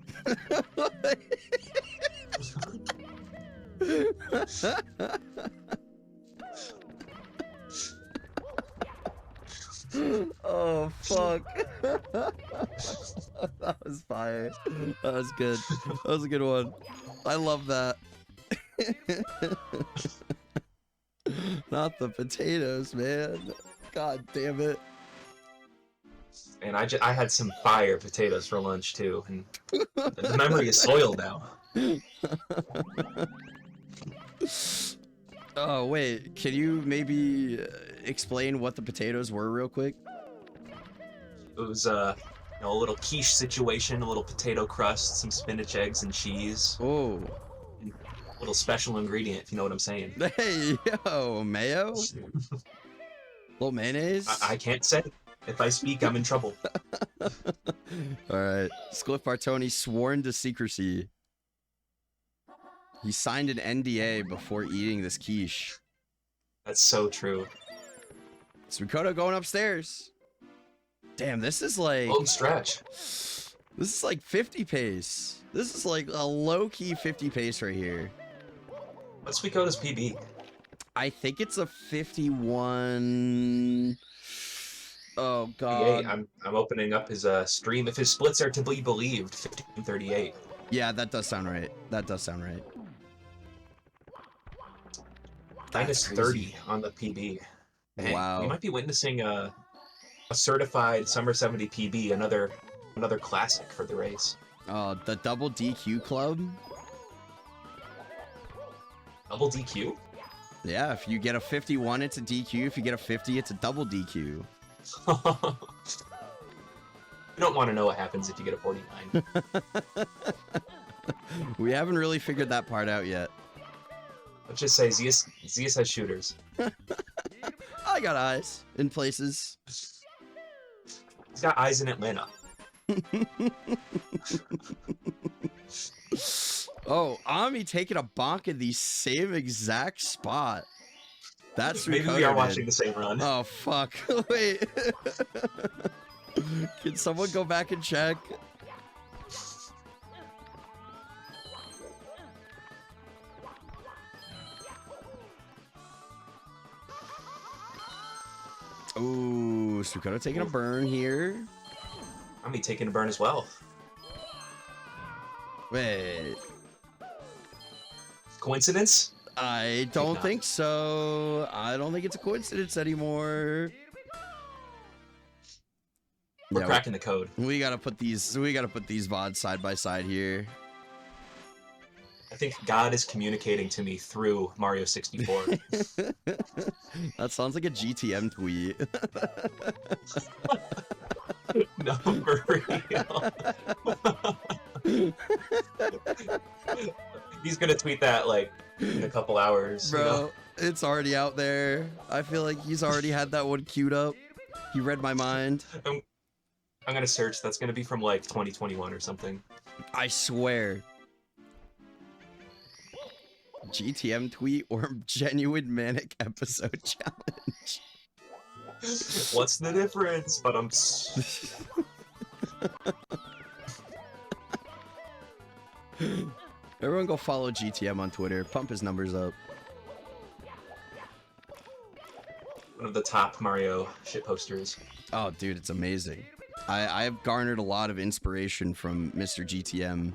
Oh, fuck. That was fire. That was good. That was a good one. I love that. Not the potatoes, man. God damn it. And I had some fire potatoes for lunch too, and the memory is soiled now. Oh, wait. Can you maybe explain what the potatoes were real quick? It was you know, a little quiche situation, a little potato crust, some spinach, eggs, and cheese. Oh. A little special ingredient, if you know what I'm saying. Hey, yo, mayo? Little mayonnaise? I can't say. If I speak, I'm in trouble. Alright. Cliff Bartoni sworn to secrecy. He signed an NDA before eating this quiche. That's so true. Suikoto going upstairs. Damn, this is like... Long stretch. This is like 50 pace. This is like a low-key 50 pace right here. What's Suikoto's PB? I think it's a 51... Oh, Hey, God. I'm opening up his stream. If his splits are to be believed, 1538. Yeah, that does sound right. That does sound right. Minus That's 30 crazy. on the PB. Dang, Wow. We might be witnessing a certified Summer 70 PB, another classic for the race. The double DQ club? Double DQ? Yeah, if you get a 51, it's a DQ. If you get a 50, it's a double DQ. You don't want to know what happens if you get a 49. We haven't really figured that part out yet. Let's just say Zeus has shooters. I got eyes in places. He's got eyes in Atlanta. Oh, Ami taking a bonk in the same exact spot. That's Maybe we are watching the same run. Oh, fuck. Wait. Can someone go back and check? Ooh, Suikoto taking a burn here. Ami taking a burn as well. Wait. Coincidence? I don't think so. I don't think it's a coincidence anymore. We're cracking the code. We gotta put these VODs side by side here. I think God is communicating to me through Mario 64. That sounds like a GTM tweet. No, for real. He's gonna tweet that like in a couple hours. Bro, you know? it's already out there. I feel like he's already had that one queued up. He read my mind. I'm gonna search. That's gonna be from like 2021 or something. I swear. GTM tweet or genuine manic episode challenge. What's the difference? But I'm. Everyone go follow GTM on Twitter. Pump his numbers up. One of the top Mario shit posters. Oh, dude, it's amazing. I've garnered a lot of inspiration from Mr. GTM.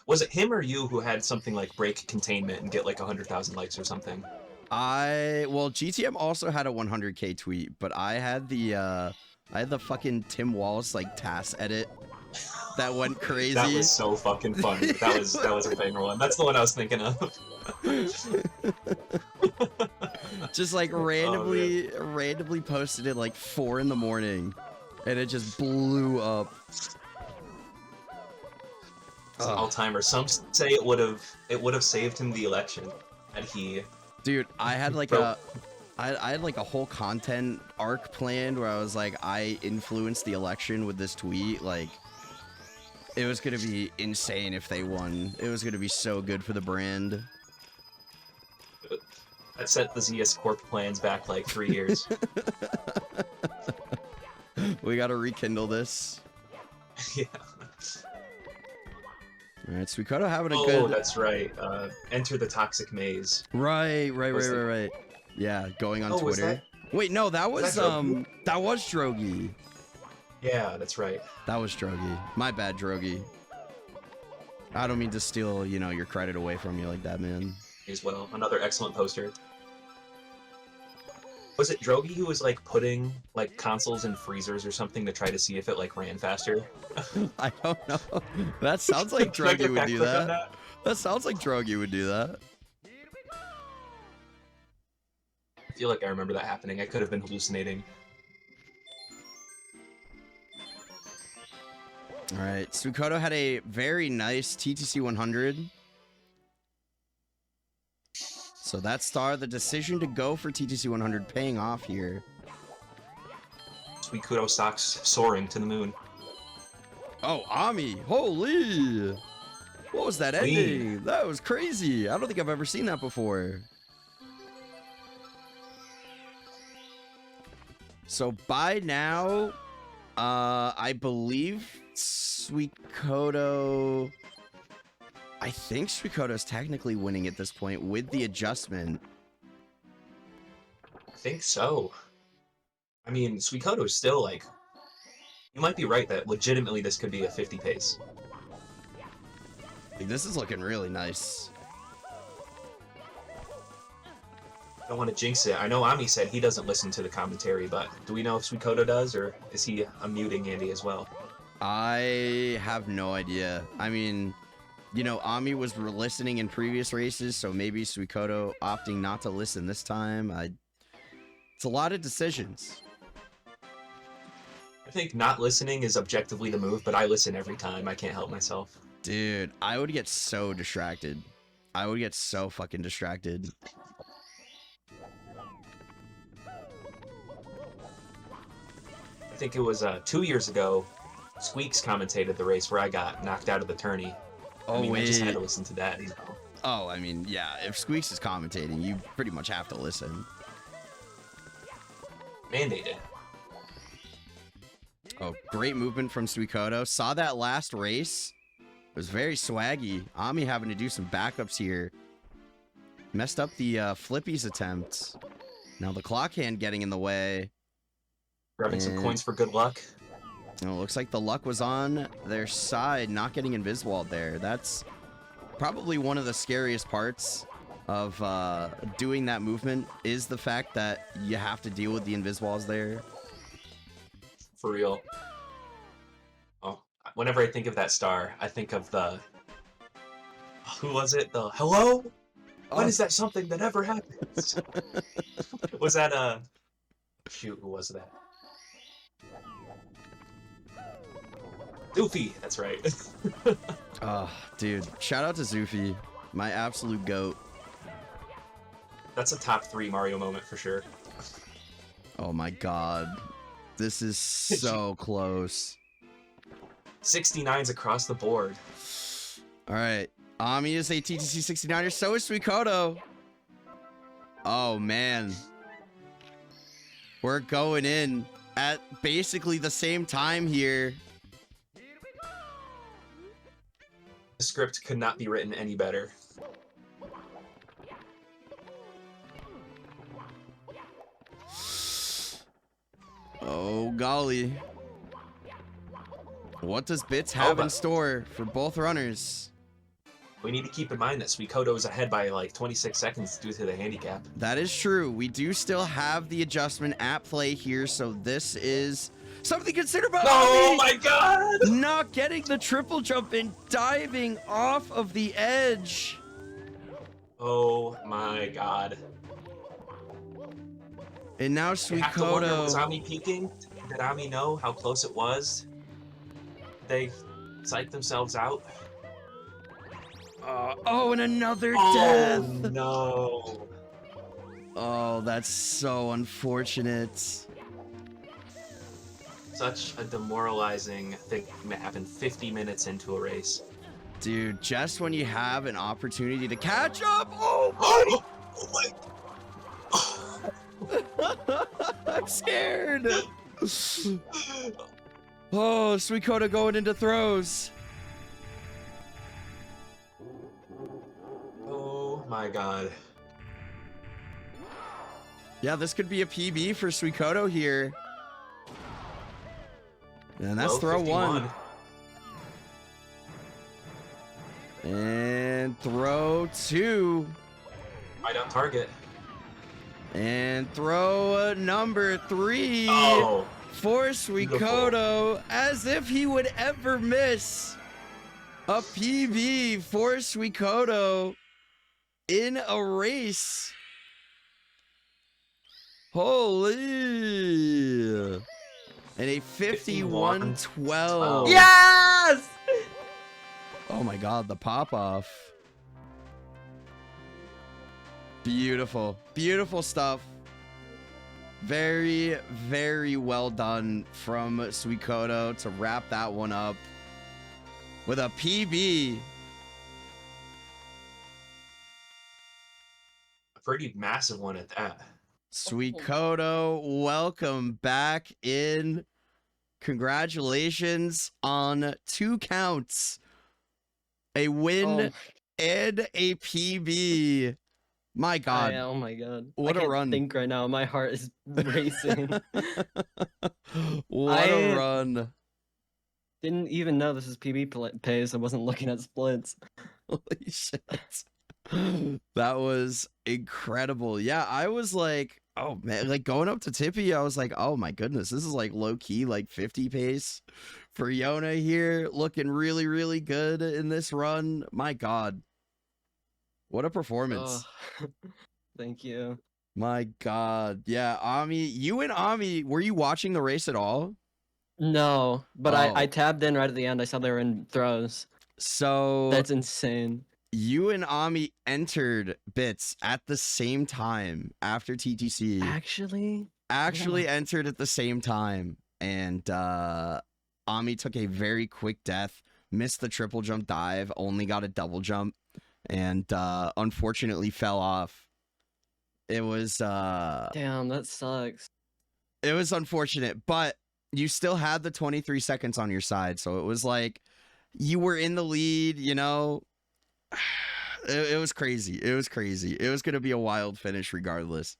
Was it him or you who had something like break containment and get like 100,000 likes or something? Well, GTM also had a 100K tweet, but I had the fucking Tim Wallace like task edit that went crazy. That was so fucking funny. That was a banger one. That's the one I was thinking of. Just like randomly posted it like 4 in the morning, and it just blew up. It's an all-timer. Some say it would have saved him the election had he. Dude, I had like I had like a whole content arc planned where I was like, I influenced the election with this tweet. Like, it was gonna be insane if they won. It was gonna be so good for the brand. That set the ZS Corp plans back like 3 years. We gotta rekindle this. Yeah. Alright, Suikoto having a Oh, good... that's right. Enter the toxic maze. Right. Yeah, going on Was Twitter. Wait, no, that was Drogi? that was Drogi. Yeah, that's right. That was Drogi. My bad, Drogi. I don't mean to steal, your credit away from you like that, man. As well. Another excellent poster. Was it Drogi who was like putting like consoles in freezers or something to try to see if it like ran faster? I don't know. That sounds like Can I get Drogi would do backflip on that. That sounds like Drogi would do that. I feel like I remember that happening. I could have been hallucinating. Alright, Suikoto had a very nice TTC 100. So that star, the decision to go for TTC 100 paying off here. Suikoto stocks soaring to the moon. Oh, Ami! Holy! What was that ending? Clean. That was crazy. I don't think I've ever seen that before. So by now, I believe Suikoto... I think Suikoto's technically winning at this point with the adjustment. I think so. I mean, Suikoto's still like... You might be right that legitimately this could be a 50 pace. Like, this is looking really nice. I don't want to jinx it. I know Ami said he doesn't listen to the commentary, but do we know if Suikoto does, or is he muting Andy as well? I have no idea. I mean... Ami was listening in previous races, so maybe Suikoto opting not to listen this time. It's a lot of decisions. I think not listening is objectively the move, but I listen every time. I can't help myself. Dude, I would get so distracted. I would get so fucking distracted. I think it was 2 years ago, Squeaks commentated the race where I got knocked out of the tourney. Oh, I just had wait. to listen to that. Oh, I mean, yeah, if Squeaks is commentating, you pretty much have to listen. Mandated. Oh, great movement from Suikoto. Saw that last race. It was very swaggy. Ami having to do some backups here. Messed up the Flippies attempt. Now the clock hand getting in the way. Grabbing some coins for good luck. Oh, looks like the luck was on their side, not getting invis-walled there. That's probably one of the scariest parts of doing that movement, is the fact that you have to deal with the invis-walls there. For real. Oh, whenever I think of that star, I think of the... Who was it? The hello? When is that something that ever happens? Was that shoot, who was that? Doofy, that's right. Oh, dude. Shout out to Zufi, my absolute goat. That's a top 3 Mario moment for sure. Oh my god. This is so close. 69s across the board. Alright. Ami is a TTC 69er, so is Suikoto. Oh man. We're going in at basically the same time here. The script could not be written any better. Oh golly. What does Bits have in store for both runners? We need to keep in mind that Suikoto is ahead by like 26 seconds due to the handicap. That is true. We do still have the adjustment at play here, so this is something to consider. But oh my god! Not getting the triple jump and diving off of the edge. Oh my god. And now I have to wonder, was Suikoto. Ami peeking? Did Ami know how close it was? They psyched themselves out? Oh, and another Oh death. no. Oh, that's so unfortunate. Such a demoralizing thing that happened 50 minutes into a race. Dude, just when you have an opportunity to catch up. Oh, Oh my. I'm scared. Oh, Suikoto going into throws. Oh my god. Yeah, this could be a PB for Suikoto here. And that's Well, throw 51. one. And throw two. Right on target. And throw number three Oh. for Suikoto, as if he would ever miss. A PB for Suikoto in a race. Holy. And a 51-12. Yes! Oh my god, the pop-off. Beautiful. Beautiful stuff. Very, very well done from Suikoto to wrap that one up with a PB. A pretty massive one at that. Suikoto, welcome back in. Congratulations on 2 counts. A win and a PB. My god. Oh my god. What I a can't run. think right now. My heart is racing. What a run. Didn't even know this is PB pays. I wasn't looking at splits. Holy shit. That was incredible. Yeah, I was like, oh man, like going up to Tippy, I was like, oh my goodness, this is like low key, like 50 pace for Yona here. Looking really, really good in this run. My god. What a performance. Oh, thank you. My god. Yeah, Ami, you and Ami, were you watching the race at all? No, but I Oh. tabbed in right at the end. I saw they were in throws. So That's insane. you and Ami entered bits at the same time after TTC. Actually, Entered at the same time, and Ami took a very quick death, missed the triple jump dive, only got a double jump, and unfortunately fell off. It was damn, that sucks. it was unfortunate, but you still had the 23 seconds on your side, so it was like you were in the lead, you know. It was crazy. It was crazy. It was gonna be a wild finish regardless.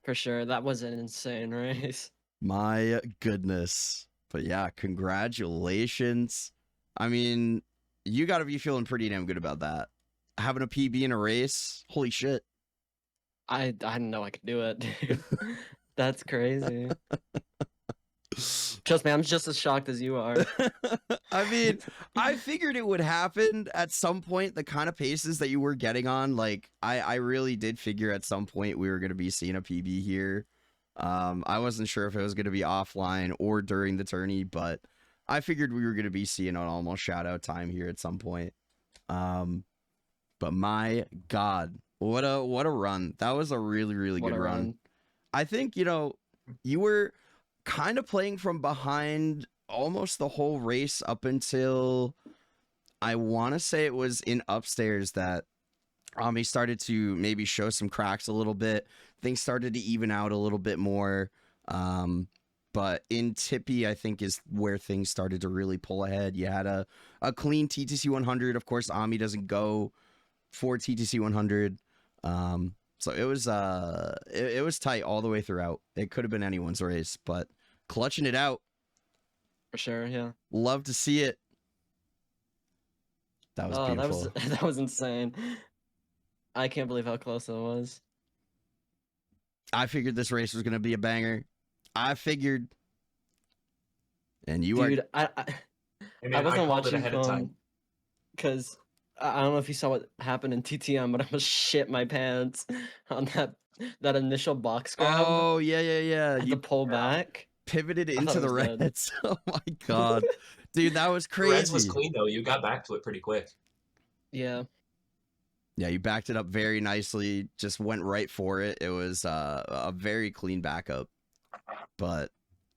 For sure, that was an insane race. My goodness. But yeah, congratulations. I mean, you got to be feeling pretty damn good about that. Having a PB in a race, holy shit. I didn't know I could do it, dude. That's crazy. Trust me, I'm just as shocked as you are. I mean, I figured it would happen at some point. The kind of paces that you were getting on, like, I really did figure at some point we were going to be seeing a PB here. I wasn't sure if it was going to be offline or during the tourney, but I figured we were going to be seeing an almost shout out time here at some point. But my God, what a run. That was a really, really good run. I think, you know, you were kind of playing from behind almost the whole race up until I want to say it was in upstairs that he started to maybe show some cracks a little bit. Things started to even out a little bit more. But in Tippy, I think is where things started to really pull ahead. You had a clean TTC 100. Of course, Ami doesn't go for TTC 100. So it was tight all the way throughout. It could have been anyone's race, but clutching it out. For sure, yeah. Love to see it. That was beautiful. That was insane. I can't believe how close it was. I figured this race was going to be a banger. I figured. And you Dude, are. I wasn't watching ahead of time because I don't know if you saw what happened in TTM, but I almost shit my pants on that initial box grab. Oh, yeah. You pull back. Pivoted thought into it the was good. Reds. Oh my God. Dude, that was The crazy. Reds was clean though. You got back to it pretty quick. Yeah. Yeah, you backed it up very nicely. Just went right for it. It was a very clean backup. But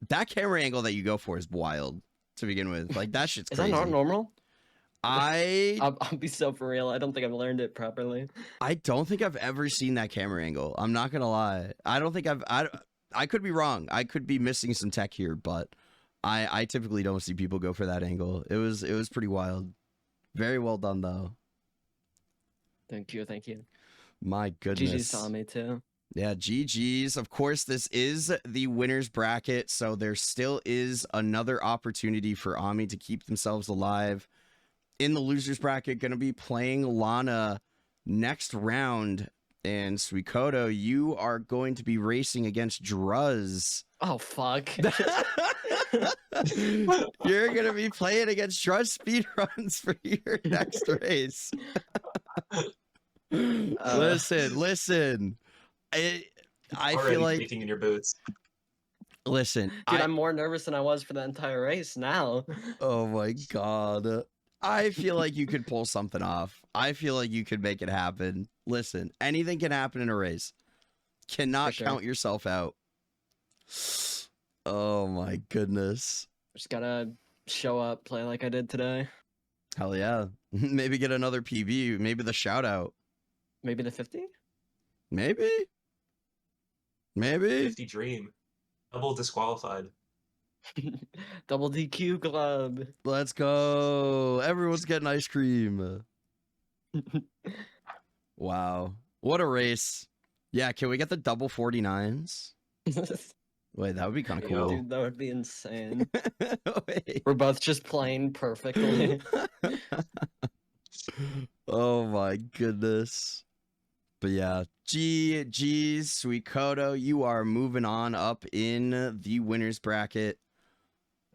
that camera angle that you go for is wild to begin with. Like, that shit's Is crazy. that not normal? I'll be so for real. I don't think I've learned it properly. I don't think I've ever seen that camera angle. I'm not gonna lie. I don't think I could be wrong. I could be missing some tech here, but I typically don't see people go for that angle. It was pretty wild. Very well done though. Thank you. My goodness. GG's saw me too. Yeah, GG's. Of course, this is the winner's bracket, so there still is another opportunity for Ami to keep themselves alive. In the loser's bracket, going to be playing Lana next round. And Suikoto, you are going to be racing against Druz. Oh, fuck. You're going to be playing against Druz speedruns for your next race. Listen. I feel like shaking in your boots. Listen, dude, I'm more nervous than I was for the entire race now. Oh my God. I feel like you could pull something off. I feel like you could make it happen. Listen, anything can happen in a race. Cannot count yourself out. Oh my goodness. Just gotta show up, play like I did today. Hell yeah. Maybe get another PB. Maybe the shout out. Maybe the 50? Maybe. 50 dream. Double disqualified. Double DQ club. Let's go. Everyone's getting ice cream. Wow. What a race. Yeah, can we get the double 49s? Wait, that would be kind of cool. Dude, that would be insane. Wait. We're both just playing perfectly. Oh my goodness. But yeah, GG's, Suikoto, you are moving on up in the winner's bracket.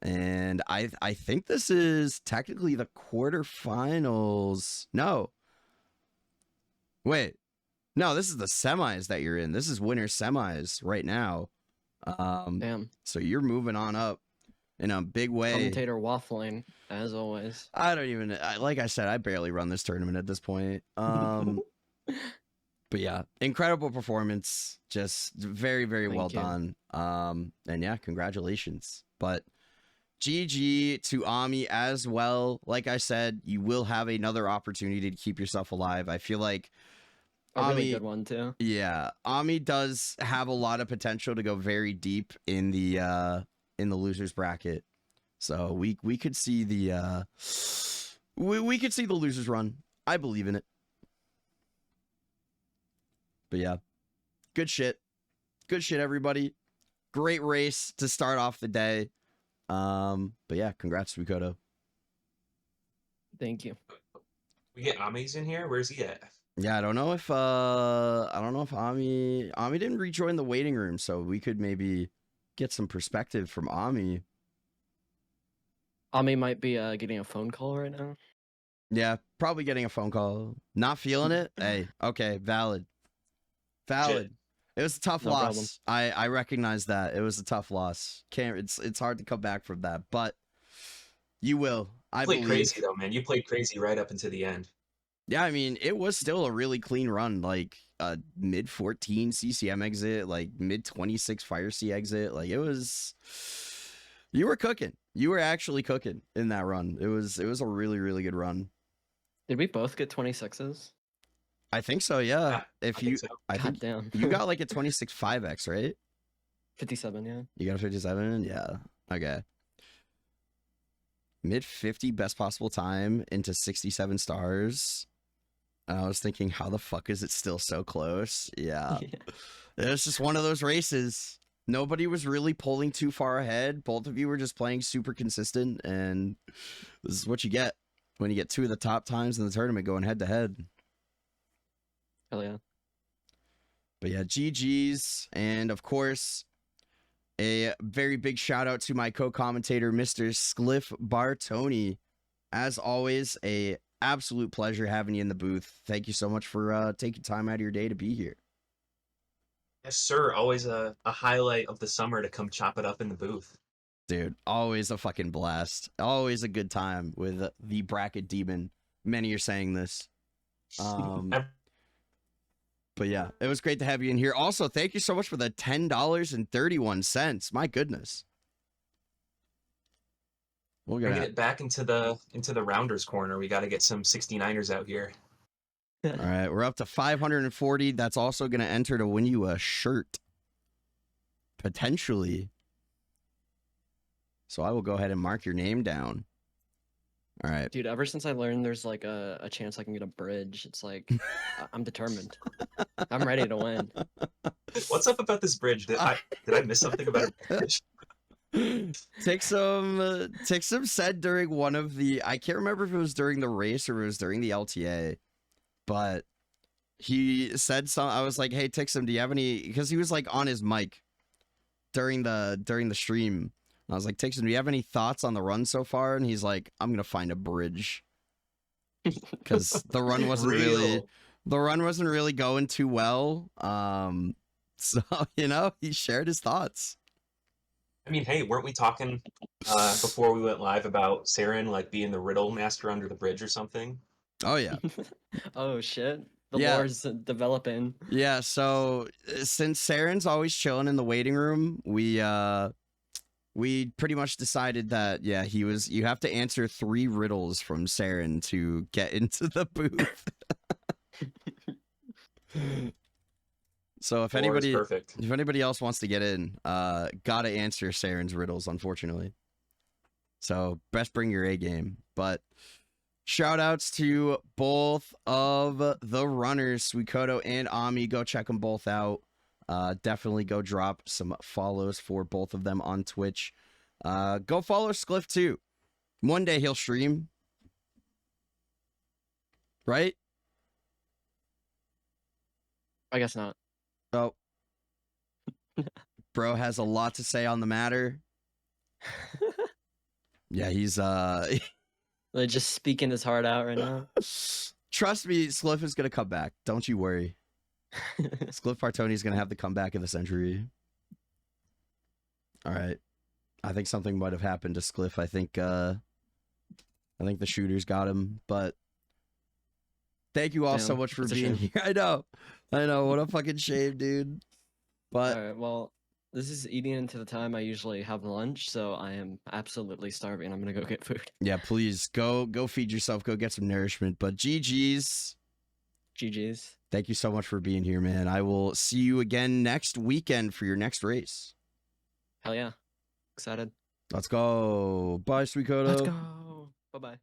And I think this is technically the quarterfinals. No. Wait. No, this is the semis that you're in. This is winner semis right now. Damn. So you're moving on up in a big way. Commentator waffling, as always. I don't even, like I said, I barely run this tournament at this point. But yeah, incredible performance. Just very, very well done. And yeah, congratulations. But GG to Ami as well. Like I said, you will have another opportunity to keep yourself alive. I feel like a really good one too. Yeah, Ami does have a lot of potential to go very deep in the losers bracket. So we could see the we could see the losers run. I believe in it. But yeah, good shit. Good shit, everybody. Great race to start off the day. But yeah, congrats, SuikotoY. Thank you. We get Ami's in here? Where's he at? Yeah, I don't know if Ami didn't rejoin the waiting room, so we could maybe get some perspective from Ami. Ami might be getting a phone call right now. Yeah, probably getting a phone call. Not feeling it? Hey, okay, valid. Valid. It was a tough loss. I recognize that. It was a tough loss. It's hard to come back from that, but you will. I believe. You played crazy though, man. You played crazy right up into the end. Yeah, I mean, it was still a really clean run, like a mid 14 CCM exit, like mid 26 Fire C exit. Like it was, you were cooking. You were actually cooking in that run. It was a really, really good run. Did we both get 26s? I think so, yeah. I think damn. You got like a 26 5x, right? 57, yeah. You got a 57? Yeah. Okay. Mid 50 best possible time into 67 stars. And I was thinking, how the fuck is it still so close? Yeah. It was just one of those races. Nobody was really pulling too far ahead. Both of you were just playing super consistent, and this is what you get when you get two of the top times in the tournament going head to head. Hell yeah. But yeah, GG's. And of course, a very big shout out to my co-commentator, Mr. Skliff Bartoni. As always, a absolute pleasure having you in the booth. Thank you so much for taking time out of your day to be here. Yes, sir. Always a highlight of the summer to come chop it up in the booth. Dude, always a fucking blast. Always a good time with the bracket demon. Many are saying this. But yeah, it was great to have you in here. Also, thank you so much for the $10.31. My goodness. We're gonna get it back into the rounders corner. We got to get some 69ers out here. All right, we're up to 540. That's also gonna enter to win you a shirt, potentially. So I will go ahead and mark your name down. All right, dude. Ever since I learned there's like a chance I can get a bridge, it's like I'm determined. I'm ready to win. What's up about this bridge? Did I miss something about a bridge? Tixum said during one of the, I can't remember if it was during the race or it was during the LTA, but he said something. I was like, hey Tixum, do you have any, because he was like on his mic during the stream. And I was like, Tixum, do you have any thoughts on the run so far? And he's like, I'm gonna find a bridge, because the run wasn't really going too well. So you know, he shared his thoughts. I mean, hey, weren't we talking before we went live about Saren like being the riddle master under the bridge or something? Oh yeah. Oh shit. The lore's developing. Yeah, so since Saren's always chilling in the waiting room, we pretty much decided that you have to answer 3 riddles from Saren to get into the booth. So if anybody else wants to get in, gotta answer Saren's riddles, unfortunately. So best bring your A game. But shout outs to both of the runners, SuikotoY and Ami. Go check them both out. Definitely go drop some follows for both of them on Twitch. Go follow Skliff too. One day he'll stream. Right? I guess not. Oh. Bro has a lot to say on the matter. Yeah, he's They're just speaking his heart out right now. Trust me, Skliff is gonna come back. Don't you worry. Skliff Bartoni is gonna have the comeback of the century. All right. I think something might have happened to Spliff. I think the shooters got him, but thank you all so much for being here. I know. What a fucking shame, dude. But all right, well, this is eating into the time I usually have lunch, so I am absolutely starving. I'm gonna go get food. yeah, please go feed yourself. Go get some nourishment. But GG's. GG's. Thank you so much for being here, man. I will see you again next weekend for your next race. Hell yeah. Excited. Let's go. Bye, Suikoto. Let's go. Bye-bye.